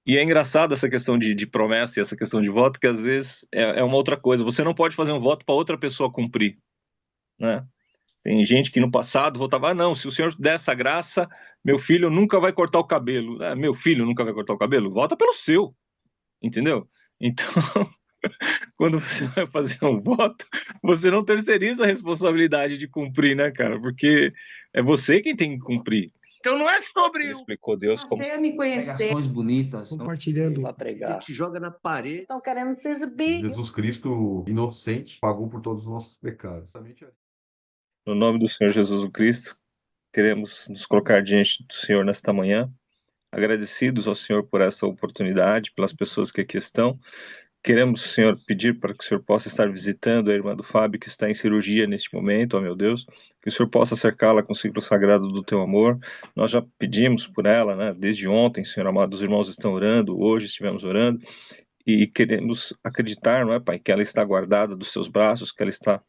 E é engraçado essa questão de promessa e essa questão de voto, que às vezes é uma outra coisa. Você não pode fazer um voto para outra pessoa cumprir, né? Tem gente que no passado votava, não, se o senhor der essa graça, meu filho nunca vai cortar o cabelo. Meu filho nunca vai cortar o cabelo? Vota pelo seu, entendeu? Então, quando você vai fazer um voto, você não terceiriza a responsabilidade de cumprir, né, cara? Porque é você quem tem que cumprir. Então não é sobre Ele o explicou Deus como Passei a me conhecer. Pregações bonitas. Compartilhando. Vai que pregar. te joga na parede. Estão querendo se exibir. Jesus Cristo, inocente, pagou por todos os nossos pecados. no nome do Senhor Jesus Cristo, queremos nos colocar diante do Senhor nesta manhã, agradecidos ao Senhor por essa oportunidade, pelas pessoas que aqui estão. Queremos, Senhor, pedir para que o Senhor possa estar visitando a irmã do Fábio, que está em cirurgia neste momento, ó meu Deus, que o Senhor possa cercá-la com o ciclo sagrado do teu amor. Nós já pedimos por ela, né, desde ontem, Senhor amado, os irmãos estão orando, hoje estivemos orando, e queremos acreditar, não é, Pai, que ela está guardada dos seus braços, que ela está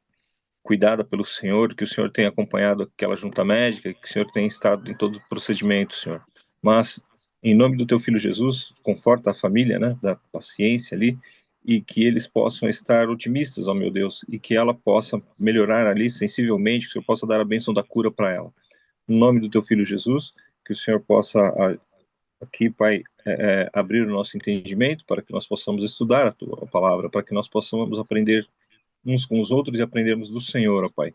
cuidada pelo Senhor, que o Senhor tem acompanhado aquela junta médica, que o Senhor tem estado em todo o procedimento, Senhor. Mas, em nome do teu filho Jesus, conforta a família, né, da paciência ali, e que eles possam estar otimistas, ó meu Deus, e que ela possa melhorar ali sensivelmente, que o Senhor possa dar a bênção da cura para ela. No nome do teu filho Jesus, que o Senhor possa aqui, Pai, abrir o nosso entendimento para que nós possamos estudar a tua palavra, para que nós possamos aprender uns com os outros e aprendermos do Senhor, ó Pai.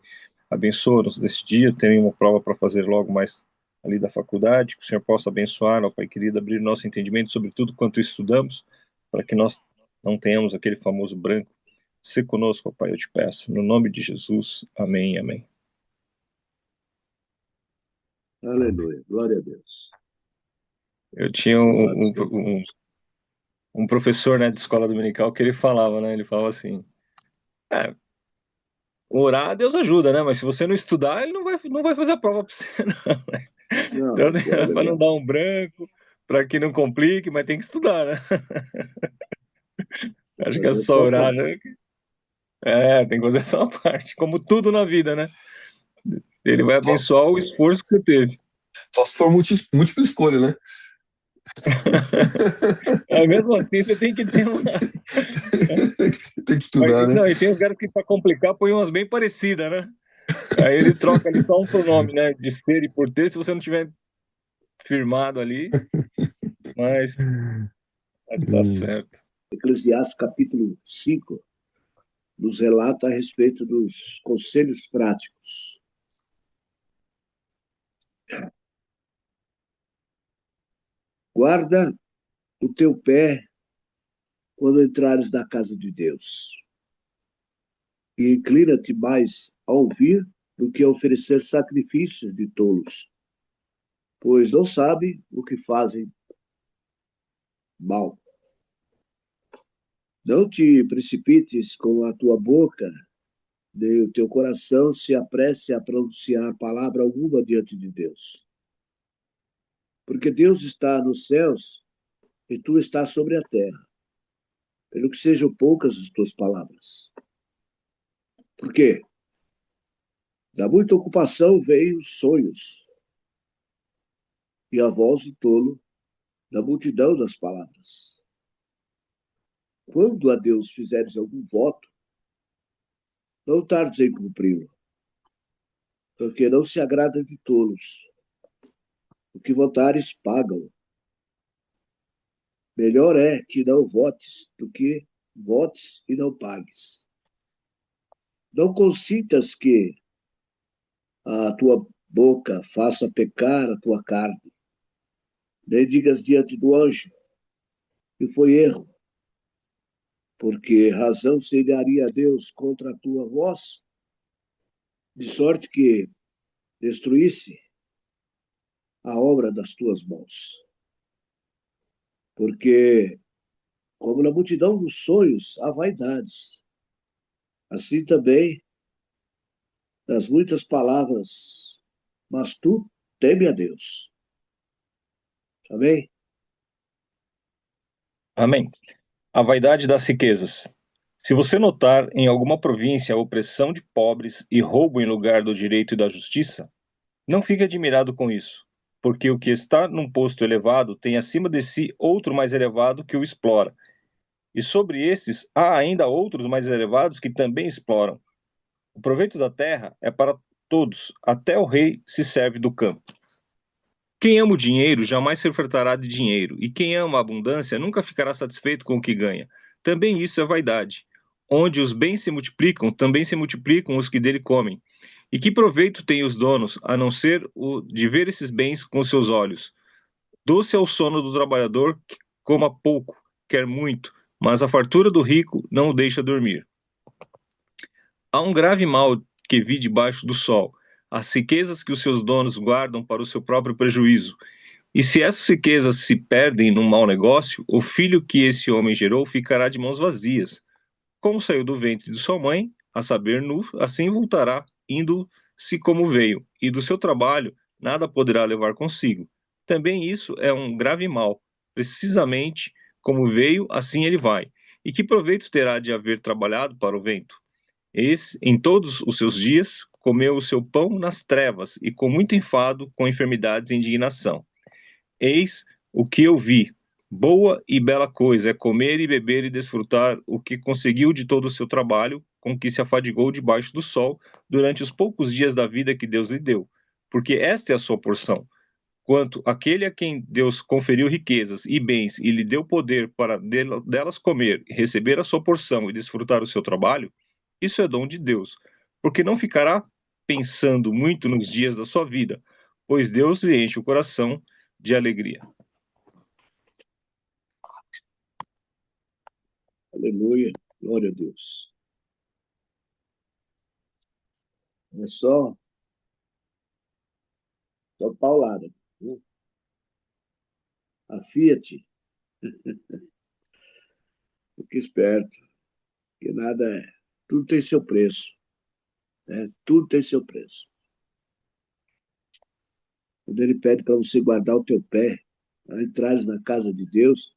Abençoa-nos nesse dia, tem uma prova para fazer logo mais ali da faculdade, que o Senhor possa abençoar, ó Pai querido, abrir nosso entendimento sobre tudo quanto estudamos, para que nós não tenhamos aquele famoso branco. Se conosco, ó Pai, eu te peço, no nome de Jesus, amém, amém. Aleluia, glória a Deus. Eu tinha um professor, né, de escola dominical que ele falava, né, ele falava assim, orar, Deus ajuda, né? Mas se você não estudar, ele não vai fazer a prova para você, não. Não, Então, isso é para não verdade. dar um branco, para que não complique, mas tem que estudar, né? Acho que é Fazer a só sua orar, parte. né? Tem que fazer essa parte, como tudo na vida, né? Ele vai abençoar o esforço que você teve. Só se for múltipla escolha, né? Mesmo assim, você tem que ter uma. Tem que estudar, né? Não, e tem os caras que, para complicar, põem umas bem parecidas, né? Aí ele troca ali só um pronome, né? De ser e por ter, se você não tiver firmado ali, mas tá certo. Eclesiastes capítulo 5 nos relata a respeito dos conselhos práticos. Guarda o teu pé quando entrares na casa de Deus, e inclina-te mais a ouvir do que a oferecer sacrifícios de tolos, pois não sabe o que fazem mal. Não te precipites com a tua boca, nem o teu coração se apresse a pronunciar palavra alguma diante de Deus. Porque Deus está nos céus e tu estás sobre a terra, pelo que sejam poucas as tuas palavras. Por quê? Da muita ocupação vêm os sonhos, e a voz do tolo da multidão das palavras. Quando a Deus fizeres algum voto, não tardes em cumpri-lo, porque não se agrada de tolos. O que votares, pagam. Melhor é que não votes do que votes e não pagues. Não consintas que a tua boca faça pecar a tua carne, nem digas diante do anjo que foi erro, porque razão se daria a Deus contra a tua voz, de sorte que destruísse a obra das tuas mãos. Porque, como na multidão dos sonhos há vaidades, assim também das muitas palavras, mas tu teme a Deus. Amém? Amém. A vaidade das riquezas. Se você notar em alguma província a opressão de pobres e roubo em lugar do direito e da justiça, não fique admirado com isso, porque o que está num posto elevado tem acima de si outro mais elevado que o explora. E sobre esses há ainda outros mais elevados que também exploram. O proveito da terra é para todos, até o rei se serve do campo. Quem ama o dinheiro jamais se fartará de dinheiro, e quem ama a abundância nunca ficará satisfeito com o que ganha. Também isso é vaidade. Onde os bens se multiplicam, também se multiplicam os que dele comem. E que proveito têm os donos, a não ser o de ver esses bens com seus olhos? Doce é o sono do trabalhador que coma pouco, quer muito, mas a fartura do rico não o deixa dormir. Há um grave mal que vi debaixo do sol, as riquezas que os seus donos guardam para o seu próprio prejuízo. E se essas riquezas se perdem num mau negócio, o filho que esse homem gerou ficará de mãos vazias. Como saiu do ventre de sua mãe, a saber, nu, assim voltará, indo-se como veio, e do seu trabalho nada poderá levar consigo. Também isso é um grave mal. Precisamente como veio, assim ele vai. E que proveito terá de haver trabalhado para o vento? Esse, em todos os seus dias, comeu o seu pão nas trevas, e com muito enfado, com enfermidades e indignação. Eis o que eu vi. Boa e bela coisa é comer e beber e desfrutar o que conseguiu de todo o seu trabalho, com que se afadigou debaixo do sol, durante os poucos dias da vida que Deus lhe deu. Porque esta é a sua porção. Quanto àquele a quem Deus conferiu riquezas e bens e lhe deu poder para delas comer, receber a sua porção e desfrutar o seu trabalho, isso é dom de Deus. Porque não ficará pensando muito nos dias da sua vida, pois Deus lhe enche o coração de alegria. Aleluia. Glória a Deus. É só paulada. Viu? A Fiat, fica esperto, que nada é. Tudo tem seu preço. Né? Tudo tem seu preço. Quando ele pede para você guardar o teu pé, para entrar na casa de Deus,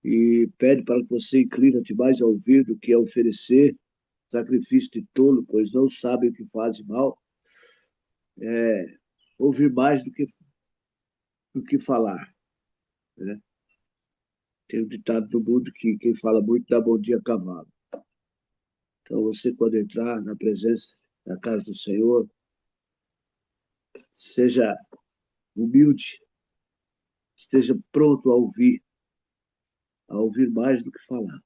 e pede para que você inclina-te mais a ouvir do que a oferecer sacrifício de tolo, pois não sabem o que fazem mal, ouvir mais do que falar. Né? Tem um ditado do mundo que quem fala muito dá bom dia a cavalo. Então, você, quando entrar na presença da casa do Senhor, seja humilde, esteja pronto a ouvir mais do que falar.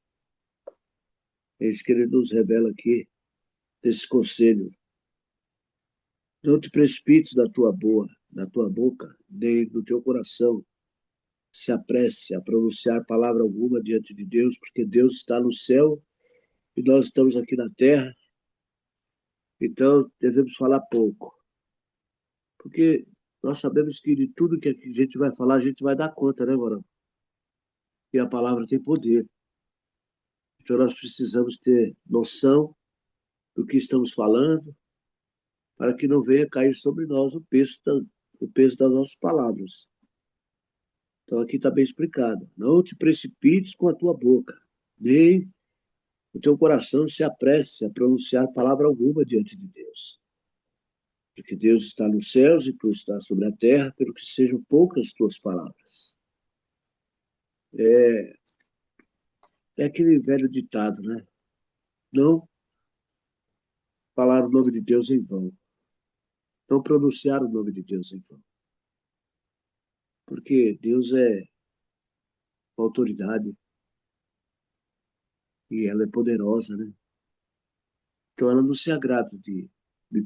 É isso que ele nos revela aqui, desse conselho. Não te precipites da tua boca, nem do teu coração. Se apresse a pronunciar palavra alguma diante de Deus, porque Deus está no céu e nós estamos aqui na terra. Então, devemos falar pouco. Porque nós sabemos que de tudo que a gente vai falar, a gente vai dar conta, né, Morão? E a palavra tem poder. Então, nós precisamos ter noção do que estamos falando, para que não venha cair sobre nós o peso das nossas palavras. Então, aqui está bem explicado. Não te precipites com a tua boca, nem o teu coração se apresse a pronunciar palavra alguma diante de Deus. Porque Deus está nos céus e tu estás sobre a terra, pelo que sejam poucas tuas palavras. É aquele velho ditado, né? Não falar o nome de Deus em vão. Não pronunciar o nome de Deus em vão. Porque Deus é autoridade e ela é poderosa, né? Então ela não se agrada de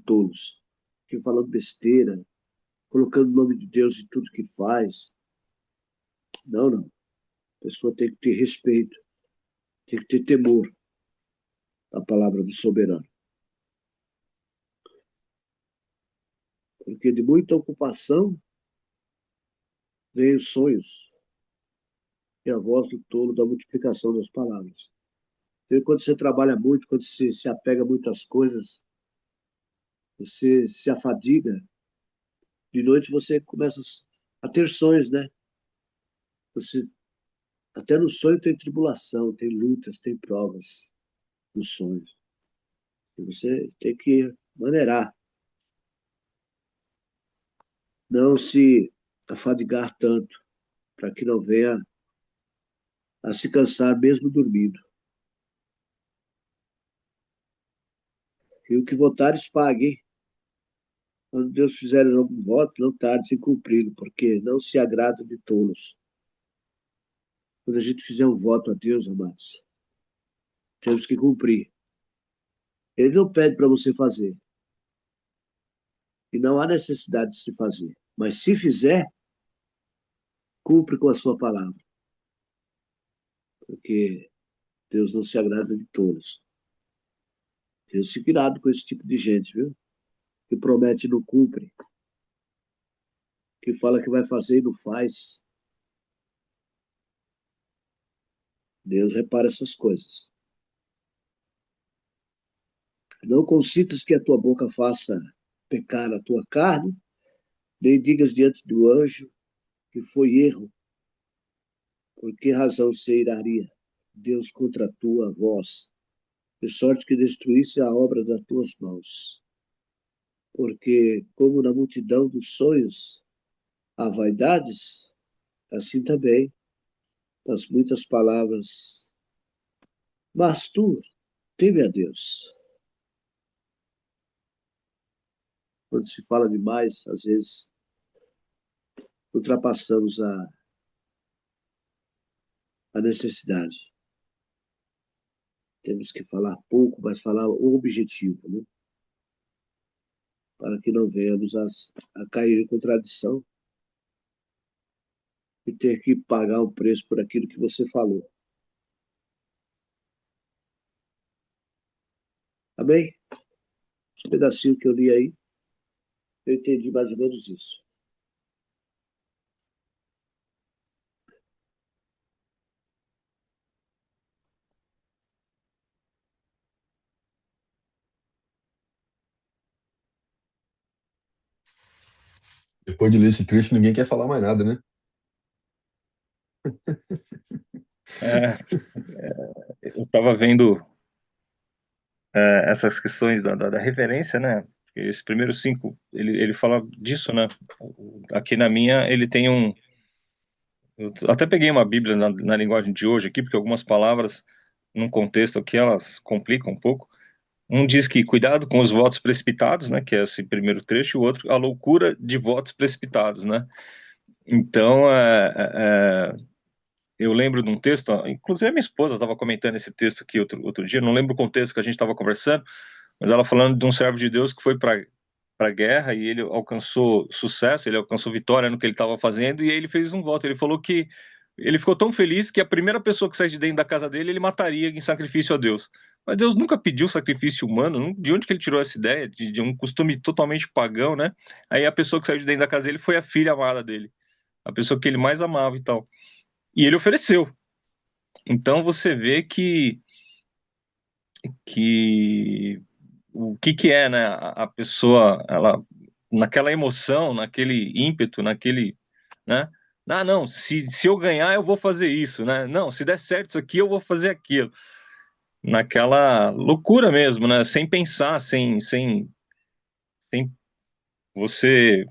tolos, que falando besteira, colocando o nome de Deus em tudo que faz. Não, não. A pessoa tem que ter respeito, tem que ter temor à palavra do soberano. Porque de muita ocupação vem os sonhos e a voz do tolo da multiplicação das palavras. Então, quando você trabalha muito, quando você se apega muito às coisas, você se afadiga. De noite você começa a ter sonhos, né? Você, até no sonho tem tribulação, tem lutas, tem provas nos sonhos. E você tem que maneirar. não se afadigar tanto, para que não venha a se cansar mesmo dormindo. E o que votares, pague. Quando Deus fizer algum voto, não tarde em cumpri-lo, porque não se agrada de tolos. Quando a gente fizer um voto a Deus, amados, temos que cumprir. Ele não pede para você fazer. E não há necessidade de se fazer. Mas se fizer, cumpre com a sua palavra. Porque Deus não se agrada de tolos. Deus fica irado com esse tipo de gente, viu? Que promete e não cumpre. Que fala que vai fazer e não faz. Deus repara essas coisas. Não consintas que a tua boca faça pecar a tua carne, nem digas diante do anjo que foi erro. Por que razão se iraria Deus contra a tua voz, de sorte que destruísse a obra das tuas mãos? Porque, como na multidão dos sonhos há vaidades, assim também nas muitas palavras. Mas tu, teme a Deus. Quando se fala demais, às vezes ultrapassamos a necessidade. Temos que falar pouco, mas falar o objetivo, né? Para que não venhamos a cair em contradição e ter que pagar o preço por aquilo que você falou. Amém? Esse pedacinho que eu li aí, eu entendi mais ou menos isso. Depois de ler esse trecho, ninguém quer falar mais nada, né? É, eu estava vendo essas questões da reverência, né? Esse primeiro 5, ele fala disso, né? Aqui na minha, ele tem um. Eu até peguei uma Bíblia na linguagem de hoje aqui, porque algumas palavras, num contexto aqui, elas complicam um pouco. Um diz que cuidado com os votos precipitados, né? Que é esse primeiro trecho, e o outro, a loucura de votos precipitados, né? Então, eu lembro de um texto, inclusive a minha esposa estava comentando esse texto aqui outro dia, não lembro o contexto que a gente estava conversando, mas ela falando de um servo de Deus que foi para a guerra e ele alcançou sucesso, ele alcançou vitória no que ele estava fazendo e aí ele fez um voto. Ele falou que ele ficou tão feliz que a primeira pessoa que saísse de dentro da casa dele, ele mataria em sacrifício a Deus. Mas Deus nunca pediu sacrifício humano, de onde que ele tirou essa ideia? De um costume totalmente pagão, né? Aí a pessoa que saiu de dentro da casa dele foi a filha amada dele, a pessoa que ele mais amava e tal. E ele ofereceu. Então você vê que o que é, né? A pessoa, ela naquela emoção, naquele ímpeto, naquele, né? Ah, não, se eu ganhar, eu vou fazer isso, né? Não, se der certo isso aqui, eu vou fazer aquilo. Naquela loucura mesmo, né? Sem pensar, sem você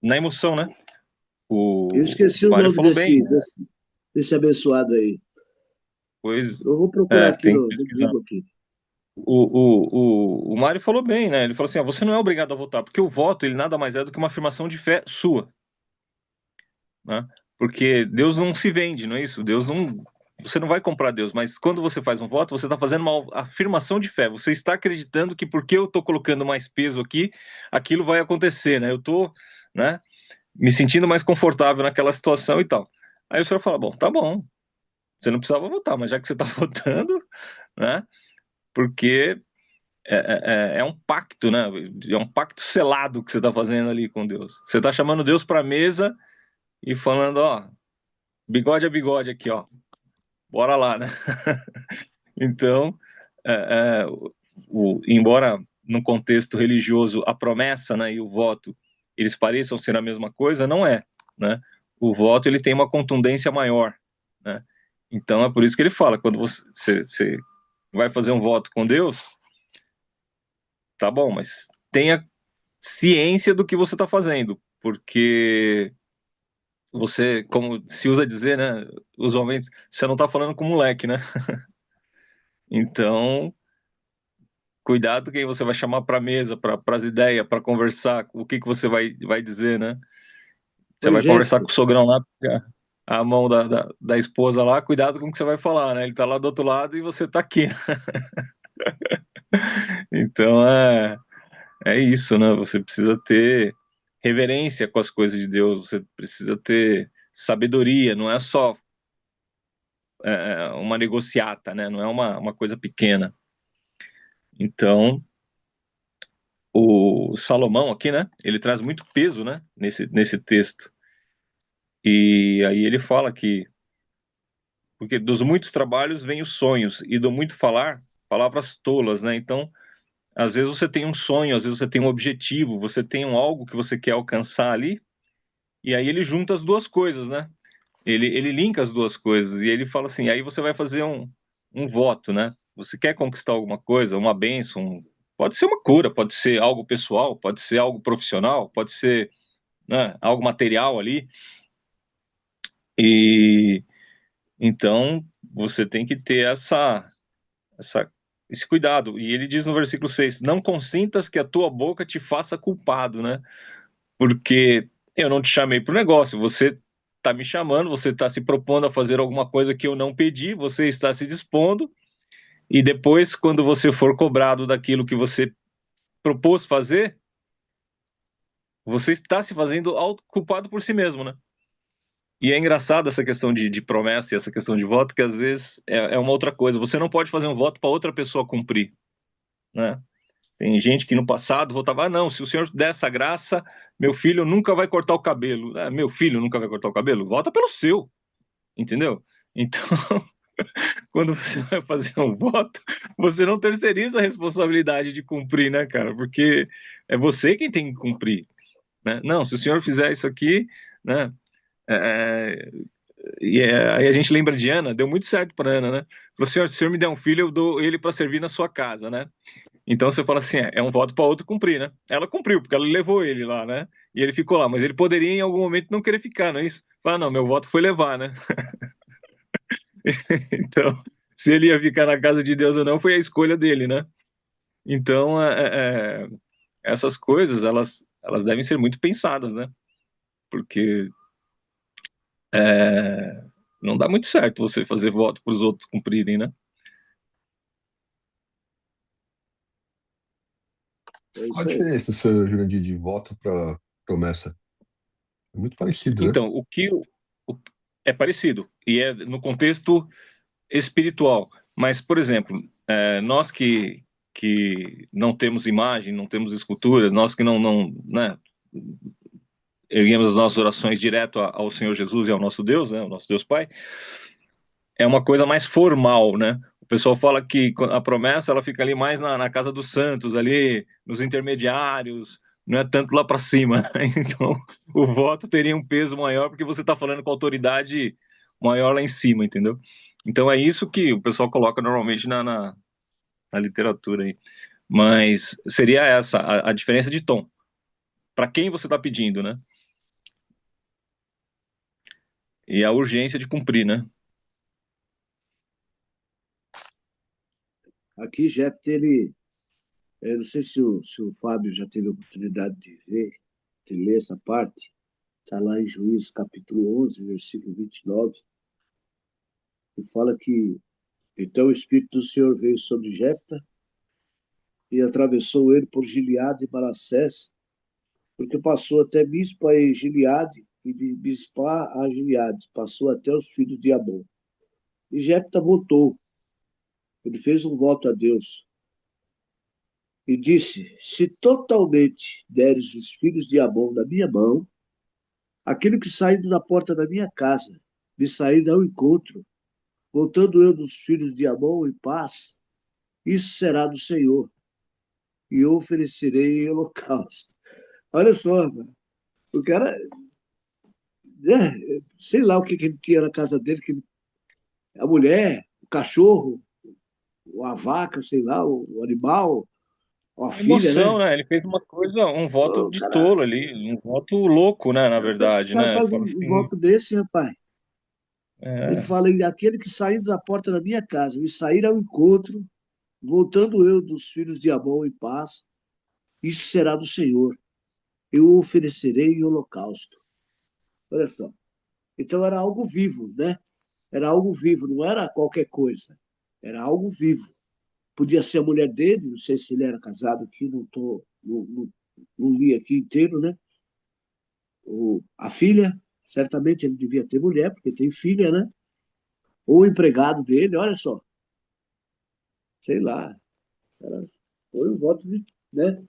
na emoção, né? Eu esqueci O o Mário nome falou bem, desse abençoado aí. pois Eu vou procurar aqui tem que no pesquisar. Google aqui. O Mário falou bem, né? Ele falou assim: você não é obrigado a votar, porque o voto ele nada mais é do que uma afirmação de fé sua, né? Porque Deus não se vende, não é isso? Deus não, você não vai comprar Deus, mas quando você faz um voto, você está fazendo uma afirmação de fé. Você está acreditando que porque eu estou colocando mais peso aqui, aquilo vai acontecer, né? Eu estou, né? Me sentindo mais confortável naquela situação e tal. Aí o senhor fala: bom, tá bom, você não precisava votar, mas já que você está votando, né? Porque é um pacto, né? É um pacto selado que você está fazendo ali com Deus. Você está chamando Deus para a mesa e falando, ó, bigode a bigode aqui, ó, bora lá, né? Então, é, é, embora no contexto religioso a promessa, né, e o voto eles pareçam ser a mesma coisa, não é, né? O voto ele tem uma contundência maior, né? Então é por isso que ele fala, quando você vai fazer um voto com Deus, tá bom, mas tenha ciência do que você está fazendo, porque você, como se usa dizer, né, usualmente, você não está falando com moleque, né? Então, cuidado quem você vai chamar para a mesa, para as ideias, para conversar, o que você vai dizer, né? Você vai conversar com o sogrão lá, pegar a mão da esposa lá, cuidado com o que você vai falar, né? Ele tá lá do outro lado e você tá aqui. Então é isso, né? Você precisa ter reverência com as coisas de Deus, você precisa ter sabedoria, não é só uma negociata, né? Não é uma coisa pequena. Então, o Salomão aqui, né? Ele traz muito peso, né? Nesse texto. E aí ele fala que porque dos muitos trabalhos vêm os sonhos, e do muito falar, palavras tolas, né? Então, às vezes você tem um sonho, às vezes você tem um objetivo, você tem algo que você quer alcançar ali, e aí ele junta as duas coisas, né? Ele linka as duas coisas, e ele fala assim, aí você vai fazer um voto, né? Você quer conquistar alguma coisa, uma bênção, pode ser uma cura, pode ser algo pessoal, pode ser algo profissional, pode ser, né, algo material ali, e então você tem que ter essa, esse cuidado. E ele diz no versículo 6: não consintas que a tua boca te faça culpado, né? Porque eu não te chamei para o negócio, você está me chamando, você está se propondo a fazer alguma coisa que eu não pedi, você está se dispondo, e depois, quando você for cobrado daquilo que você propôs fazer, você está se fazendo culpado por si mesmo, né? E é engraçado essa questão de promessa e essa questão de voto, que às vezes é uma outra coisa. Você não pode fazer um voto para outra pessoa cumprir, né? Tem gente que no passado votava, não, se o senhor der essa graça, meu filho nunca vai cortar o cabelo. Meu filho nunca vai cortar o cabelo? Vota pelo seu, entendeu? Então, quando você vai fazer um voto, você não terceiriza a responsabilidade de cumprir, né, cara? Porque é você quem tem que cumprir, né? Não, se o senhor fizer isso aqui, né? é, aí a gente lembra de Ana, deu muito certo para Ana, né? Falou, senhor, se o senhor me der um filho, eu dou ele para servir na sua casa, né? Então você fala assim, é um voto para outro cumprir, né? Ela cumpriu, porque ela levou ele lá, né? E ele ficou lá, mas ele poderia em algum momento não querer ficar, não é isso? Fala, não, meu voto foi levar, né? Então, se ele ia ficar na casa de Deus ou não, foi a escolha dele, né? Então, essas coisas, elas devem ser muito pensadas, né? Porque não dá muito certo você fazer voto para os outros cumprirem, né? Qual a diferença, seu Jurandir, de voto para promessa? É muito parecido, né? Então, o- é parecido, e é no contexto espiritual. Mas, por exemplo, nós que não temos imagem, não temos esculturas, nós que não né, erguemos as nossas orações direto ao Senhor Jesus e ao nosso Deus, né, ao nosso Deus Pai, é uma coisa mais formal, né? O pessoal fala que a promessa ela fica ali mais na casa dos santos, ali nos intermediários, não é tanto lá para cima. Então, o voto teria um peso maior porque você está falando com autoridade maior lá em cima, entendeu? Então é isso que o pessoal coloca normalmente na literatura aí. Mas seria essa a diferença de tom. Para quem você está pedindo, né? E a urgência de cumprir, né? Aqui, Jefter, ele, eu não sei se o Fábio já teve a oportunidade de ver, de ler essa parte, está lá em Juízes capítulo 11, versículo 29, que fala que então o Espírito do Senhor veio sobre Jefta e atravessou ele por Gileade e Manassés, porque passou até Mispa e Gileade, e de Mispa a Gileade, passou até os filhos de Amon. E Jefta votou, ele fez um voto a Deus, e disse, se totalmente deres os filhos de Amon na minha mão, aquele que saindo da porta da minha casa, me sair ao encontro, voltando eu dos filhos de Amon em paz, isso será do Senhor, e eu oferecerei em holocausto. Olha só, mano. O cara, né, sei lá o que ele tinha na casa dele, a mulher, o cachorro, a vaca, sei lá, o animal, Ó, a filha, Emoção, né? né? Ele fez uma coisa, um voto Ô, de cara, tolo ali, um voto louco, né? Na como é que o verdade, cara né? Ele faz falou um assim, voto desse, rapaz? Ele é, fala, aquele que saindo da porta da minha casa e sair ao encontro, voltando eu dos filhos de Amon em paz, isso será do Senhor. Eu o oferecerei em holocausto. Olha só. Então era algo vivo, né? Era algo vivo, não era qualquer coisa. Era algo vivo. Podia ser a mulher dele, não sei se ele era casado aqui, não li aqui inteiro, né? A filha, certamente ele devia ter mulher, porque tem filha, né? Ou o empregado dele, olha só, sei lá, foi um voto de, né?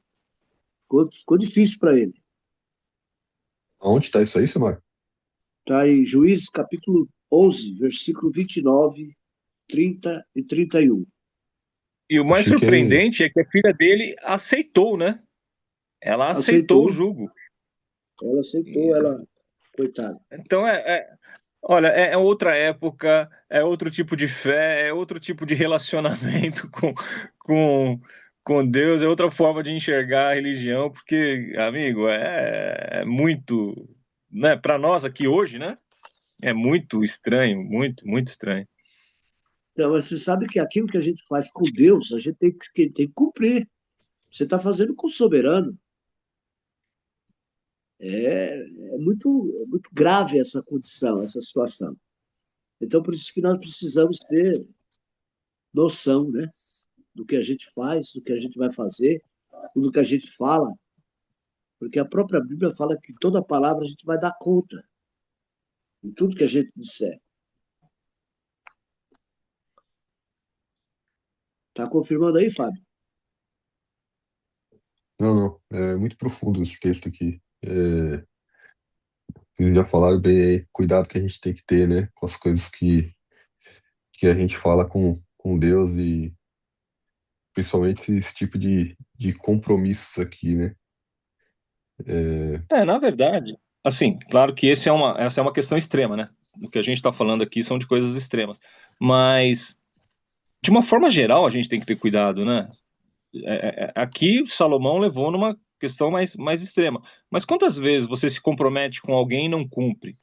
Ficou difícil para ele. Aonde está isso aí, Silmar? Está em Juízes capítulo 11, versículo 29, 30 e 31. e o mais Achei que. surpreendente é que a filha dele aceitou, né? Ela aceitou o Aceitou, jugo. ela aceitou, ela, coitada. Então olha, é outra época, é outro tipo de fé, é outro tipo de relacionamento com, com Deus, é outra forma de enxergar a religião, porque, amigo, é muito, né? Para nós aqui hoje, né? É muito estranho, muito, muito estranho. Então, você sabe que aquilo que a gente faz com Deus, a gente tem que cumprir. Você está fazendo com o soberano. É muito grave essa condição, essa situação. Então, por isso que nós precisamos ter noção, né? Do que a gente faz, do que a gente vai fazer, do que a gente fala, porque a própria Bíblia fala que toda palavra a gente vai dar conta, em tudo que a gente disser. Está confirmando aí, Fábio? Não, não. É muito profundo esse texto aqui. Vocês já falaram bem aí, cuidado que a gente tem que ter, né? Com as coisas que a gente fala com Deus e principalmente esse tipo de compromissos aqui, né? É, Na verdade, assim, claro que essa é uma questão extrema, né? O que a gente está falando aqui são de coisas extremas. Mas, de uma forma geral, a gente tem que ter cuidado, né? Aqui, Salomão levou numa questão mais extrema. Mas quantas vezes você se compromete com alguém e não cumpre?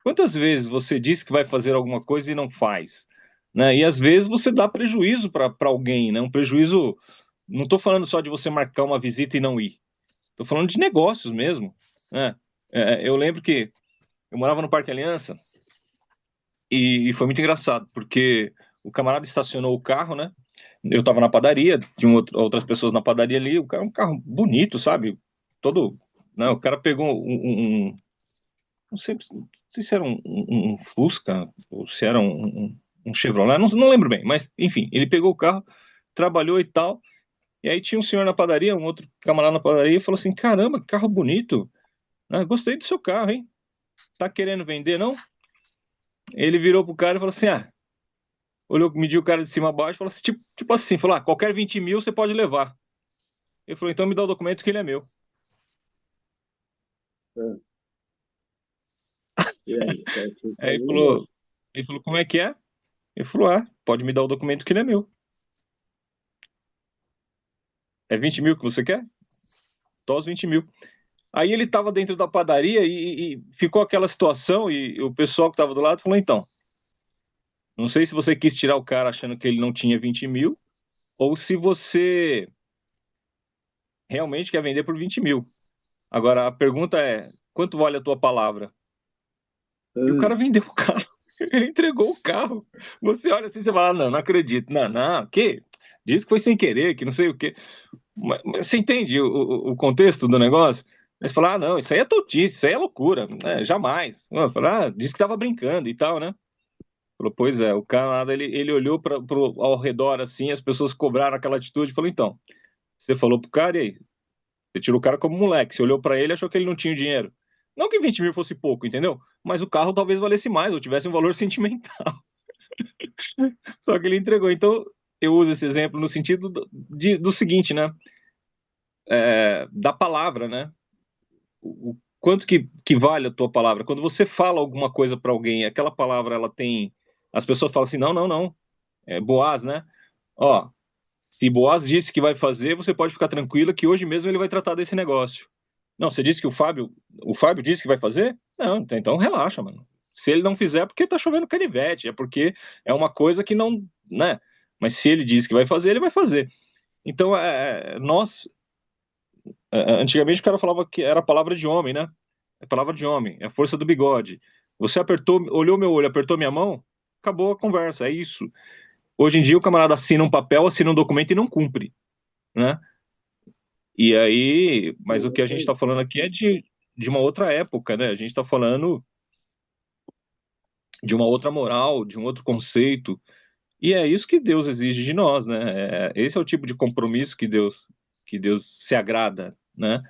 Quantas vezes você diz que vai fazer alguma coisa e não faz? Né? E às vezes você dá prejuízo para alguém, né? Um prejuízo. Não estou falando só de você marcar uma visita e não ir. Estou falando de negócios mesmo, né? Eu lembro que eu morava no Parque Aliança e foi muito engraçado, porque o camarada estacionou o carro, né? Eu estava na padaria, tinha outras pessoas na padaria ali, o cara, um carro bonito, sabe? Todo, né? O cara pegou não sei se era um Fusca ou se era um Chevrolet, não lembro bem, mas enfim, ele pegou o carro, trabalhou e tal, e aí tinha um senhor na padaria, um outro camarada na padaria, e falou assim: caramba, que carro bonito, né? Gostei do seu carro, hein? Tá querendo vender, não? Ele virou pro cara e falou assim: olhou, mediu o cara de cima a baixo, falou assim, tipo assim, falou: qualquer 20 mil você pode levar. Ele falou: então me dá o documento que ele é meu. É. E aí, você Aí falou um negócio. ele falou: como é que é? Ele falou: pode me dar o documento que ele é meu. É 20 mil que você quer? Tô os 20 mil. Aí ele tava dentro da padaria e ficou aquela situação e o pessoal que tava do lado falou: então, não sei se você quis tirar o cara achando que ele não tinha 20 mil ou se você realmente quer vender por 20 mil. Agora, a pergunta é: quanto vale a tua palavra? E o cara Ah, vendeu o carro. Ele entregou o carro. Você olha assim, você fala: não acredito. Não, que? Diz que foi sem querer, que não sei o quê. Mas você entende o contexto do negócio? Eles falaram: não, isso aí é totice, isso aí é loucura. Jamais. Disse que estava brincando e tal, né? Falou: pois é, o cara, ele olhou ao redor assim, as pessoas cobraram aquela atitude e falou: então, você falou pro cara e aí? Você tirou o cara como moleque. Você olhou pra ele e achou que ele não tinha dinheiro. Não que 20 mil fosse pouco, entendeu? Mas o carro talvez valesse mais, ou tivesse um valor sentimental. Só que ele entregou. Então, eu uso esse exemplo no sentido do seguinte, né? Da palavra, né? O quanto que vale a tua palavra? Quando você fala alguma coisa para alguém, aquela palavra, ela tem. As pessoas falam assim: não, não, não. É Boaz, né? Ó, Se Boaz disse que vai fazer, você pode ficar tranquila que hoje mesmo ele vai tratar desse negócio. Não, você disse que o Fábio disse que vai fazer? Não, então relaxa, mano. Se ele não fizer, é porque tá chovendo canivete, é porque é uma coisa que não, né? Mas se ele disse que vai fazer, ele vai fazer. Então, antigamente o cara falava que era palavra de homem, né? É palavra de homem, é a força do bigode. Você apertou, olhou meu olho, apertou minha mão, acabou a conversa, é isso. Hoje em dia o camarada assina um papel, assina um documento e não cumpre, né? E aí, mas o que a gente está falando aqui é de uma outra época, né? A gente está falando de uma outra moral, de um outro conceito. E é isso que Deus exige de nós, né? Esse é o tipo de compromisso que Deus se agrada, né?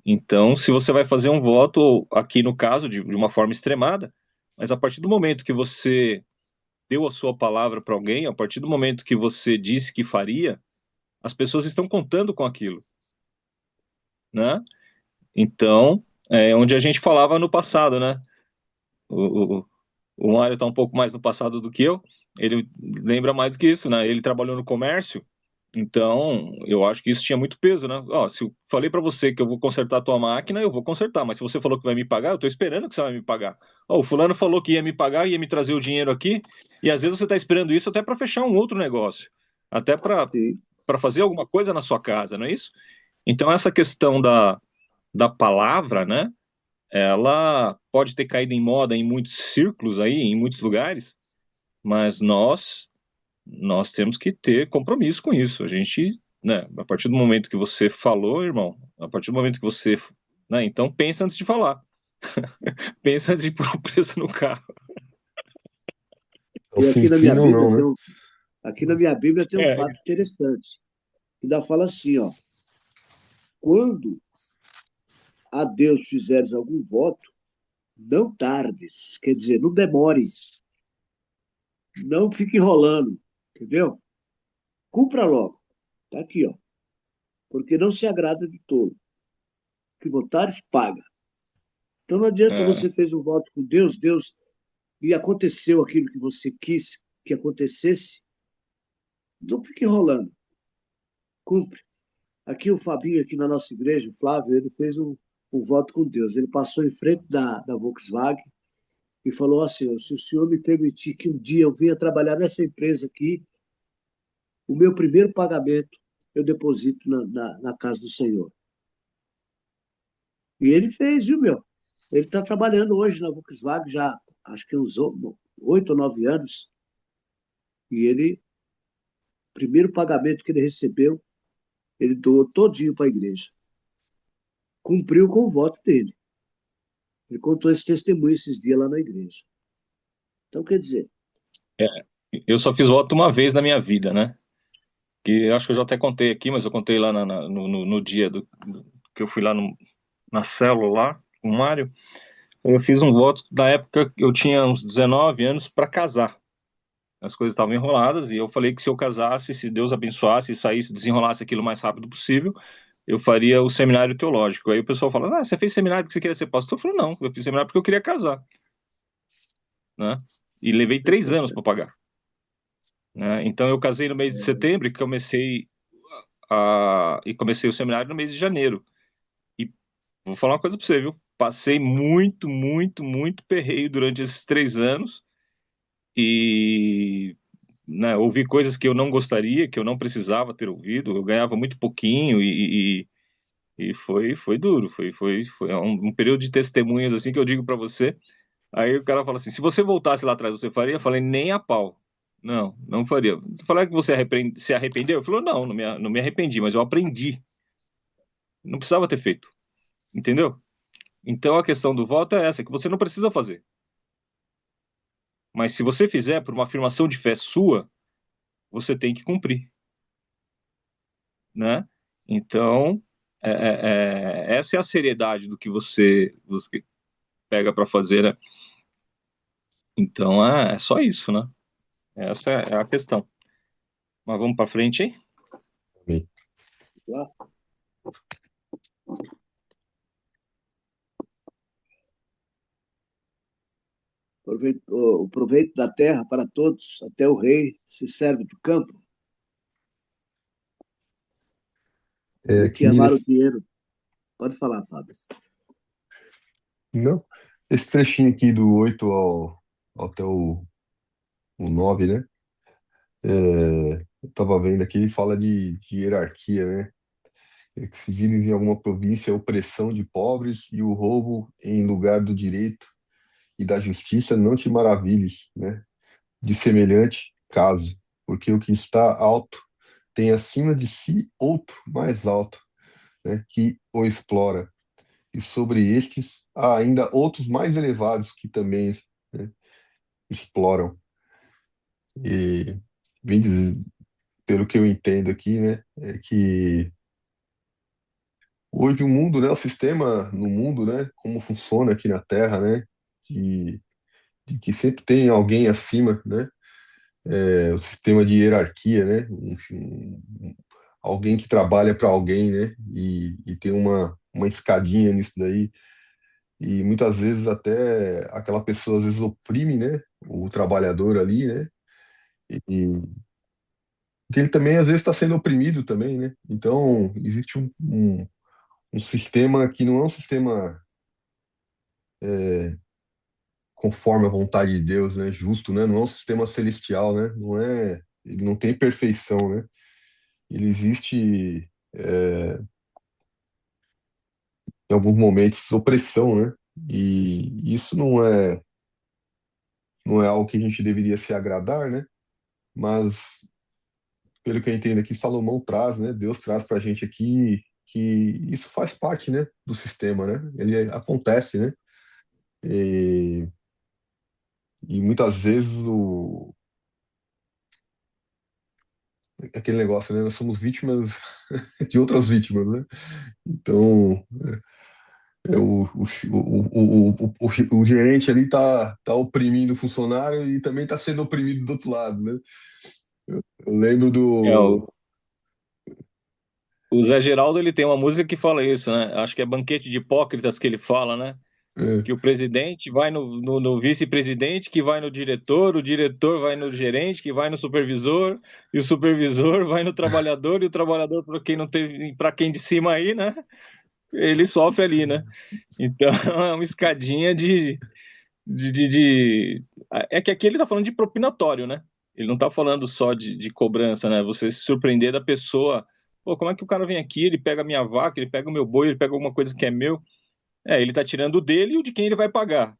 Então, se você vai fazer um voto, aqui no caso, de uma forma extremada, mas a partir do momento que você deu a sua palavra para alguém, a partir do momento que você disse que faria, as pessoas estão contando com aquilo, né? Então, é onde a gente falava no passado, né? O, o, o Mário está um pouco mais no passado do que eu, ele lembra mais do que isso, né? Ele trabalhou no comércio, então eu acho que isso tinha muito peso, né? Ó, se eu falei para você que eu vou consertar a tua máquina, eu vou consertar, mas se você falou que vai me pagar, eu tô esperando que você vai me pagar. Ó, o fulano falou que ia me pagar, ia me trazer o dinheiro aqui, e às vezes você está esperando isso até para fechar um outro negócio, até para Sim. fazer alguma coisa na sua casa, não é isso? Então essa questão da palavra, né? Ela pode ter caído em moda em muitos círculos aí, em muitos lugares, mas nós temos que ter compromisso com isso. A gente, né, a partir do momento que você falou, irmão, a partir do momento que você, né, então pensa antes de falar. Pensa antes de pôr o preço no carro. É o E sim, sim, não, não, né? aqui na minha Bíblia tem um É, fato interessante. Ainda fala assim, ó, quando a Deus fizeres algum voto, não tardes, quer dizer, não demore, não fique enrolando, entendeu? Cumpra logo. Tá aqui, ó. Porque não se agrada de tolo. Que votares, paga. Então não adianta é, você fez um voto com Deus, e aconteceu aquilo que você quis que acontecesse, não fique enrolando. Cumpre. Aqui o Fabinho, aqui na nossa igreja, o Flávio, ele fez um voto com Deus. Ele passou em frente da Volkswagen e falou assim: se o senhor me permitir que um dia eu venha trabalhar nessa empresa aqui, o meu primeiro pagamento eu deposito na casa do Senhor. E ele fez, viu, meu? Ele está trabalhando hoje na Volkswagen já, acho que uns 8 ou 9 anos. E ele, primeiro pagamento que ele recebeu, ele doou todinho para a igreja. Cumpriu com o voto dele. Ele contou esse testemunho esses dias lá na igreja. Então, quer dizer, é, eu só fiz voto uma vez na minha vida, né? Que eu acho que eu já até contei aqui, mas eu contei lá no dia que eu fui lá na célula lá, com o Mário. Eu fiz um voto, na época eu tinha uns 19 anos para casar. As coisas estavam enroladas e eu falei que se eu casasse, se Deus abençoasse e saísse, desenrolasse aquilo o mais rápido possível, eu faria o seminário teológico. Aí o pessoal fala: você fez seminário porque você queria ser pastor? Eu falei: não, eu fiz seminário porque eu queria casar, né? E levei 3 anos para pagar, né? Então eu casei no mês de setembro e comecei o seminário no mês de janeiro. E vou falar uma coisa para você, viu? Passei muito, muito, muito perreio durante esses 3 anos e, né, ouvi coisas que eu não gostaria, que eu não precisava ter ouvido. Eu ganhava muito pouquinho e foi duro. Foi um período de testemunhas assim que eu digo para você. Aí o cara fala assim: se você voltasse lá atrás, você faria? Eu falei: nem a pau. Não, não faria. Falar que você se arrependeu? Eu falei: não, não me arrependi, mas eu aprendi. Não precisava ter feito. Entendeu? Então a questão do voto é essa, que você não precisa fazer. Mas se você fizer por uma afirmação de fé sua, você tem que cumprir, né? Então, essa é a seriedade do que você pega para fazer, né? Então, é só isso, né? Essa é a questão. Mas vamos para frente, hein? Amém. lá, o proveito da terra para todos, até o rei se serve do campo. É que que amaram o esse, dinheiro. Pode falar, Fábio. não, esse trechinho aqui do 8 até o 9, né? Eu tava vendo aqui, ele fala de hierarquia, né? É que se vires em alguma província a opressão de pobres e o roubo em lugar do direito e da justiça, não te maravilhes, né? De semelhante caso, porque o que está alto tem acima de si outro mais alto, né? Que o explora. E sobre estes há ainda outros mais elevados que também, né, exploram. E vem dizer, pelo que eu entendo aqui, né, é que hoje o mundo, né, o sistema no mundo, né, como funciona aqui na Terra, né, de, de que sempre tem alguém acima, né, o sistema de hierarquia, né, alguém que trabalha para alguém, né, e tem uma escadinha nisso daí. E muitas vezes até aquela pessoa às vezes oprime, né, o trabalhador ali, né, e que ele também às vezes está sendo oprimido também, né. Então existe um sistema que não é um sistema conforme a vontade de Deus, né, justo, né, não é um sistema celestial, né, não é, ele não tem perfeição, né, ele existe em alguns momentos opressão, né, e isso não é algo que a gente deveria se agradar, né, mas pelo que eu entendo aqui, Salomão traz, né? Deus traz para a gente aqui que isso faz parte, né, do sistema, né? Ele acontece, né? E, e muitas vezes aquele negócio, né? Nós somos vítimas de outras vítimas, né? Então, o gerente ali tá oprimindo o funcionário e também tá sendo oprimido do outro lado, né? Eu lembro É, do. o Zé Geraldo, ele tem uma música que fala isso, né? Acho que é Banquete de Hipócritas que ele fala, né? É, Que o presidente vai no vice-presidente, que vai no diretor, o diretor vai no gerente, que vai no supervisor, e o supervisor vai no trabalhador, e o trabalhador, para quem não teve, para quem de cima aí, né? Ele sofre ali, né? Então é uma escadinha de. É que aqui ele tá falando de propinatório, né? Ele não tá falando só de cobrança, né? Você se surpreender da pessoa. Pô, como é que o cara vem aqui, ele pega a minha vaca, ele pega o meu boi, ele pega alguma coisa que é meu. É, ele tá tirando o dele e o de quem ele vai pagar.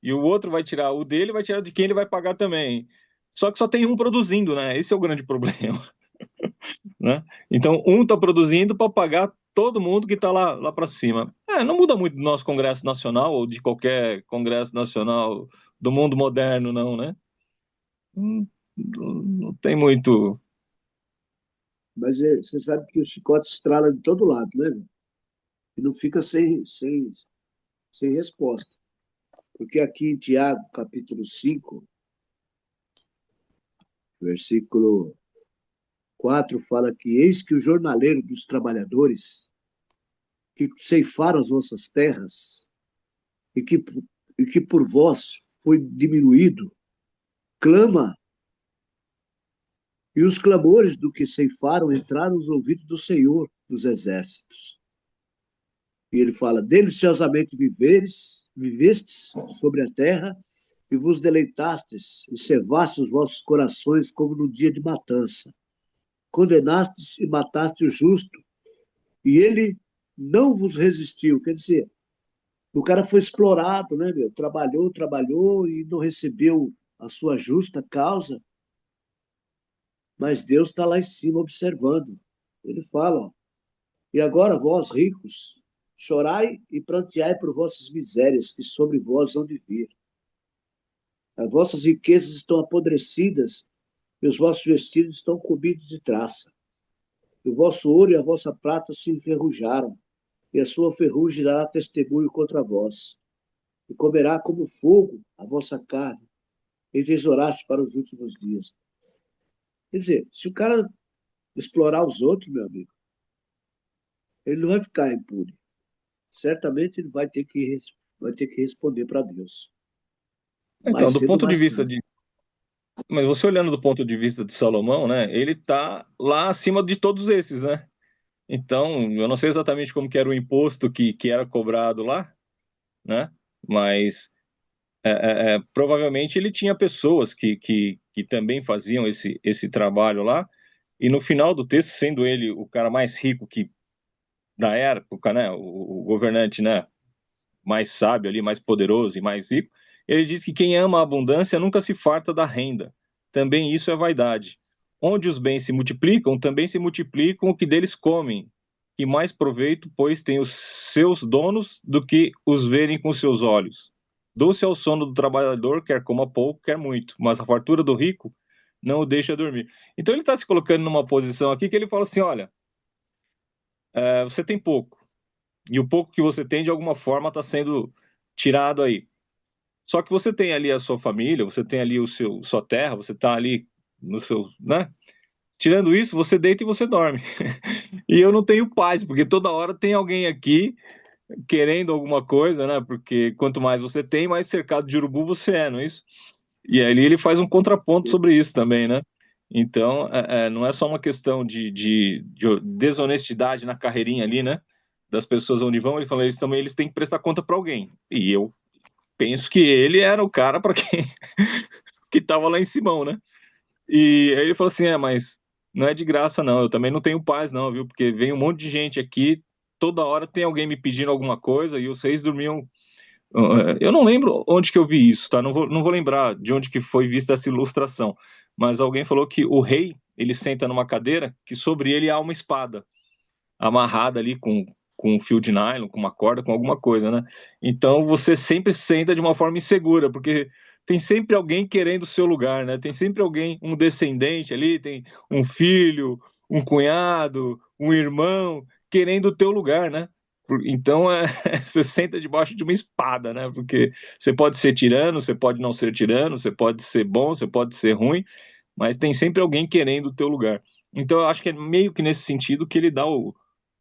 E o outro vai tirar o dele e vai tirar de quem ele vai pagar também. Só que só tem um produzindo, né? Esse é o grande problema, né? Então, um está produzindo para pagar todo mundo que está lá para cima. É, não muda muito do nosso Congresso Nacional ou de qualquer Congresso Nacional do mundo moderno, não, né? Não tem muito. Mas você sabe que o chicote estrala de todo lado, né? E não fica sem resposta. Porque aqui em Tiago, capítulo 5, versículo 4, fala que eis que o jornaleiro dos trabalhadores que ceifaram as vossas terras e que por vós foi diminuído, clama, e os clamores do que ceifaram entraram nos ouvidos do Senhor dos exércitos. E ele fala, deliciosamente vivestes sobre a terra, e vos deleitastes, e cevastes os vossos corações como no dia de matança. Condenastes e mataste o justo, e ele não vos resistiu. Quer dizer, o cara foi explorado, né, meu? Trabalhou e não recebeu a sua justa causa, mas Deus está lá em cima observando. Ele fala, ó, e agora vós, ricos, chorai e pranteai por vossas misérias, que sobre vós hão de vir. As vossas riquezas estão apodrecidas, e os vossos vestidos estão comidos de traça. E o vosso ouro e a vossa prata se enferrujaram, e a sua ferrugem dará testemunho contra vós. E comerá como fogo a vossa carne, e tesouraste para os últimos dias. Quer dizer, se o cara explorar os outros, meu amigo, ele não vai ficar impune. Certamente ele vai ter que responder para Deus. Então, Mais do cedo ou ponto de mais vista tarde. de. Mas você olhando do ponto de vista de Salomão, né? Ele tá lá acima de todos esses, né? Então, eu não sei exatamente como que era o imposto que era cobrado lá, né? Mas provavelmente ele tinha pessoas que também faziam esse trabalho lá, e no final do texto, sendo ele o cara mais rico que da época, né? O governante, né? Mais sábio ali, mais poderoso e mais rico, ele diz que quem ama a abundância nunca se farta da renda. Também isso é vaidade. Onde os bens se multiplicam, também se multiplicam o que deles comem. E mais proveito, pois, tem os seus donos do que os verem com seus olhos. Doce é o sono do trabalhador, quer coma pouco, quer muito, mas a fartura do rico não o deixa dormir. Então ele está se colocando numa posição aqui que ele fala assim: olha, você tem pouco, e o pouco que você tem, de alguma forma, está sendo tirado aí. Só que você tem ali a sua família, você tem ali sua terra, você está ali no seu, né? Tirando isso, você deita e você dorme. E eu não tenho paz, porque toda hora tem alguém aqui querendo alguma coisa, né? Porque quanto mais você tem, mais cercado de urubu você é, não é isso? E ali ele faz um contraponto sobre isso também, né? Então, não é só uma questão de desonestidade na carreirinha ali, né? Das pessoas onde vão, ele fala, eles têm que prestar conta para alguém. E eu penso que ele era o cara para quem que estava lá em Simão, né? E aí ele falou assim: mas não é de graça, não. Eu também não tenho paz, não, viu? Porque vem um monte de gente aqui, toda hora tem alguém me pedindo alguma coisa e os reis dormiam. Eu não lembro onde que eu vi isso, tá? Não vou lembrar de onde que foi vista essa ilustração. Mas alguém falou que o rei, ele senta numa cadeira que sobre ele há uma espada amarrada ali com um fio de nylon, com uma corda, com alguma coisa, né? Então você sempre senta de uma forma insegura, porque tem sempre alguém querendo o seu lugar, né? Tem sempre alguém, um descendente ali, tem um filho, um cunhado, um irmão querendo o teu lugar, né? Então você senta debaixo de uma espada, né? Porque você pode ser tirano, você pode não ser tirano, você pode ser bom, você pode ser ruim, mas tem sempre alguém querendo o teu lugar. Então eu acho que é meio que nesse sentido que ele dá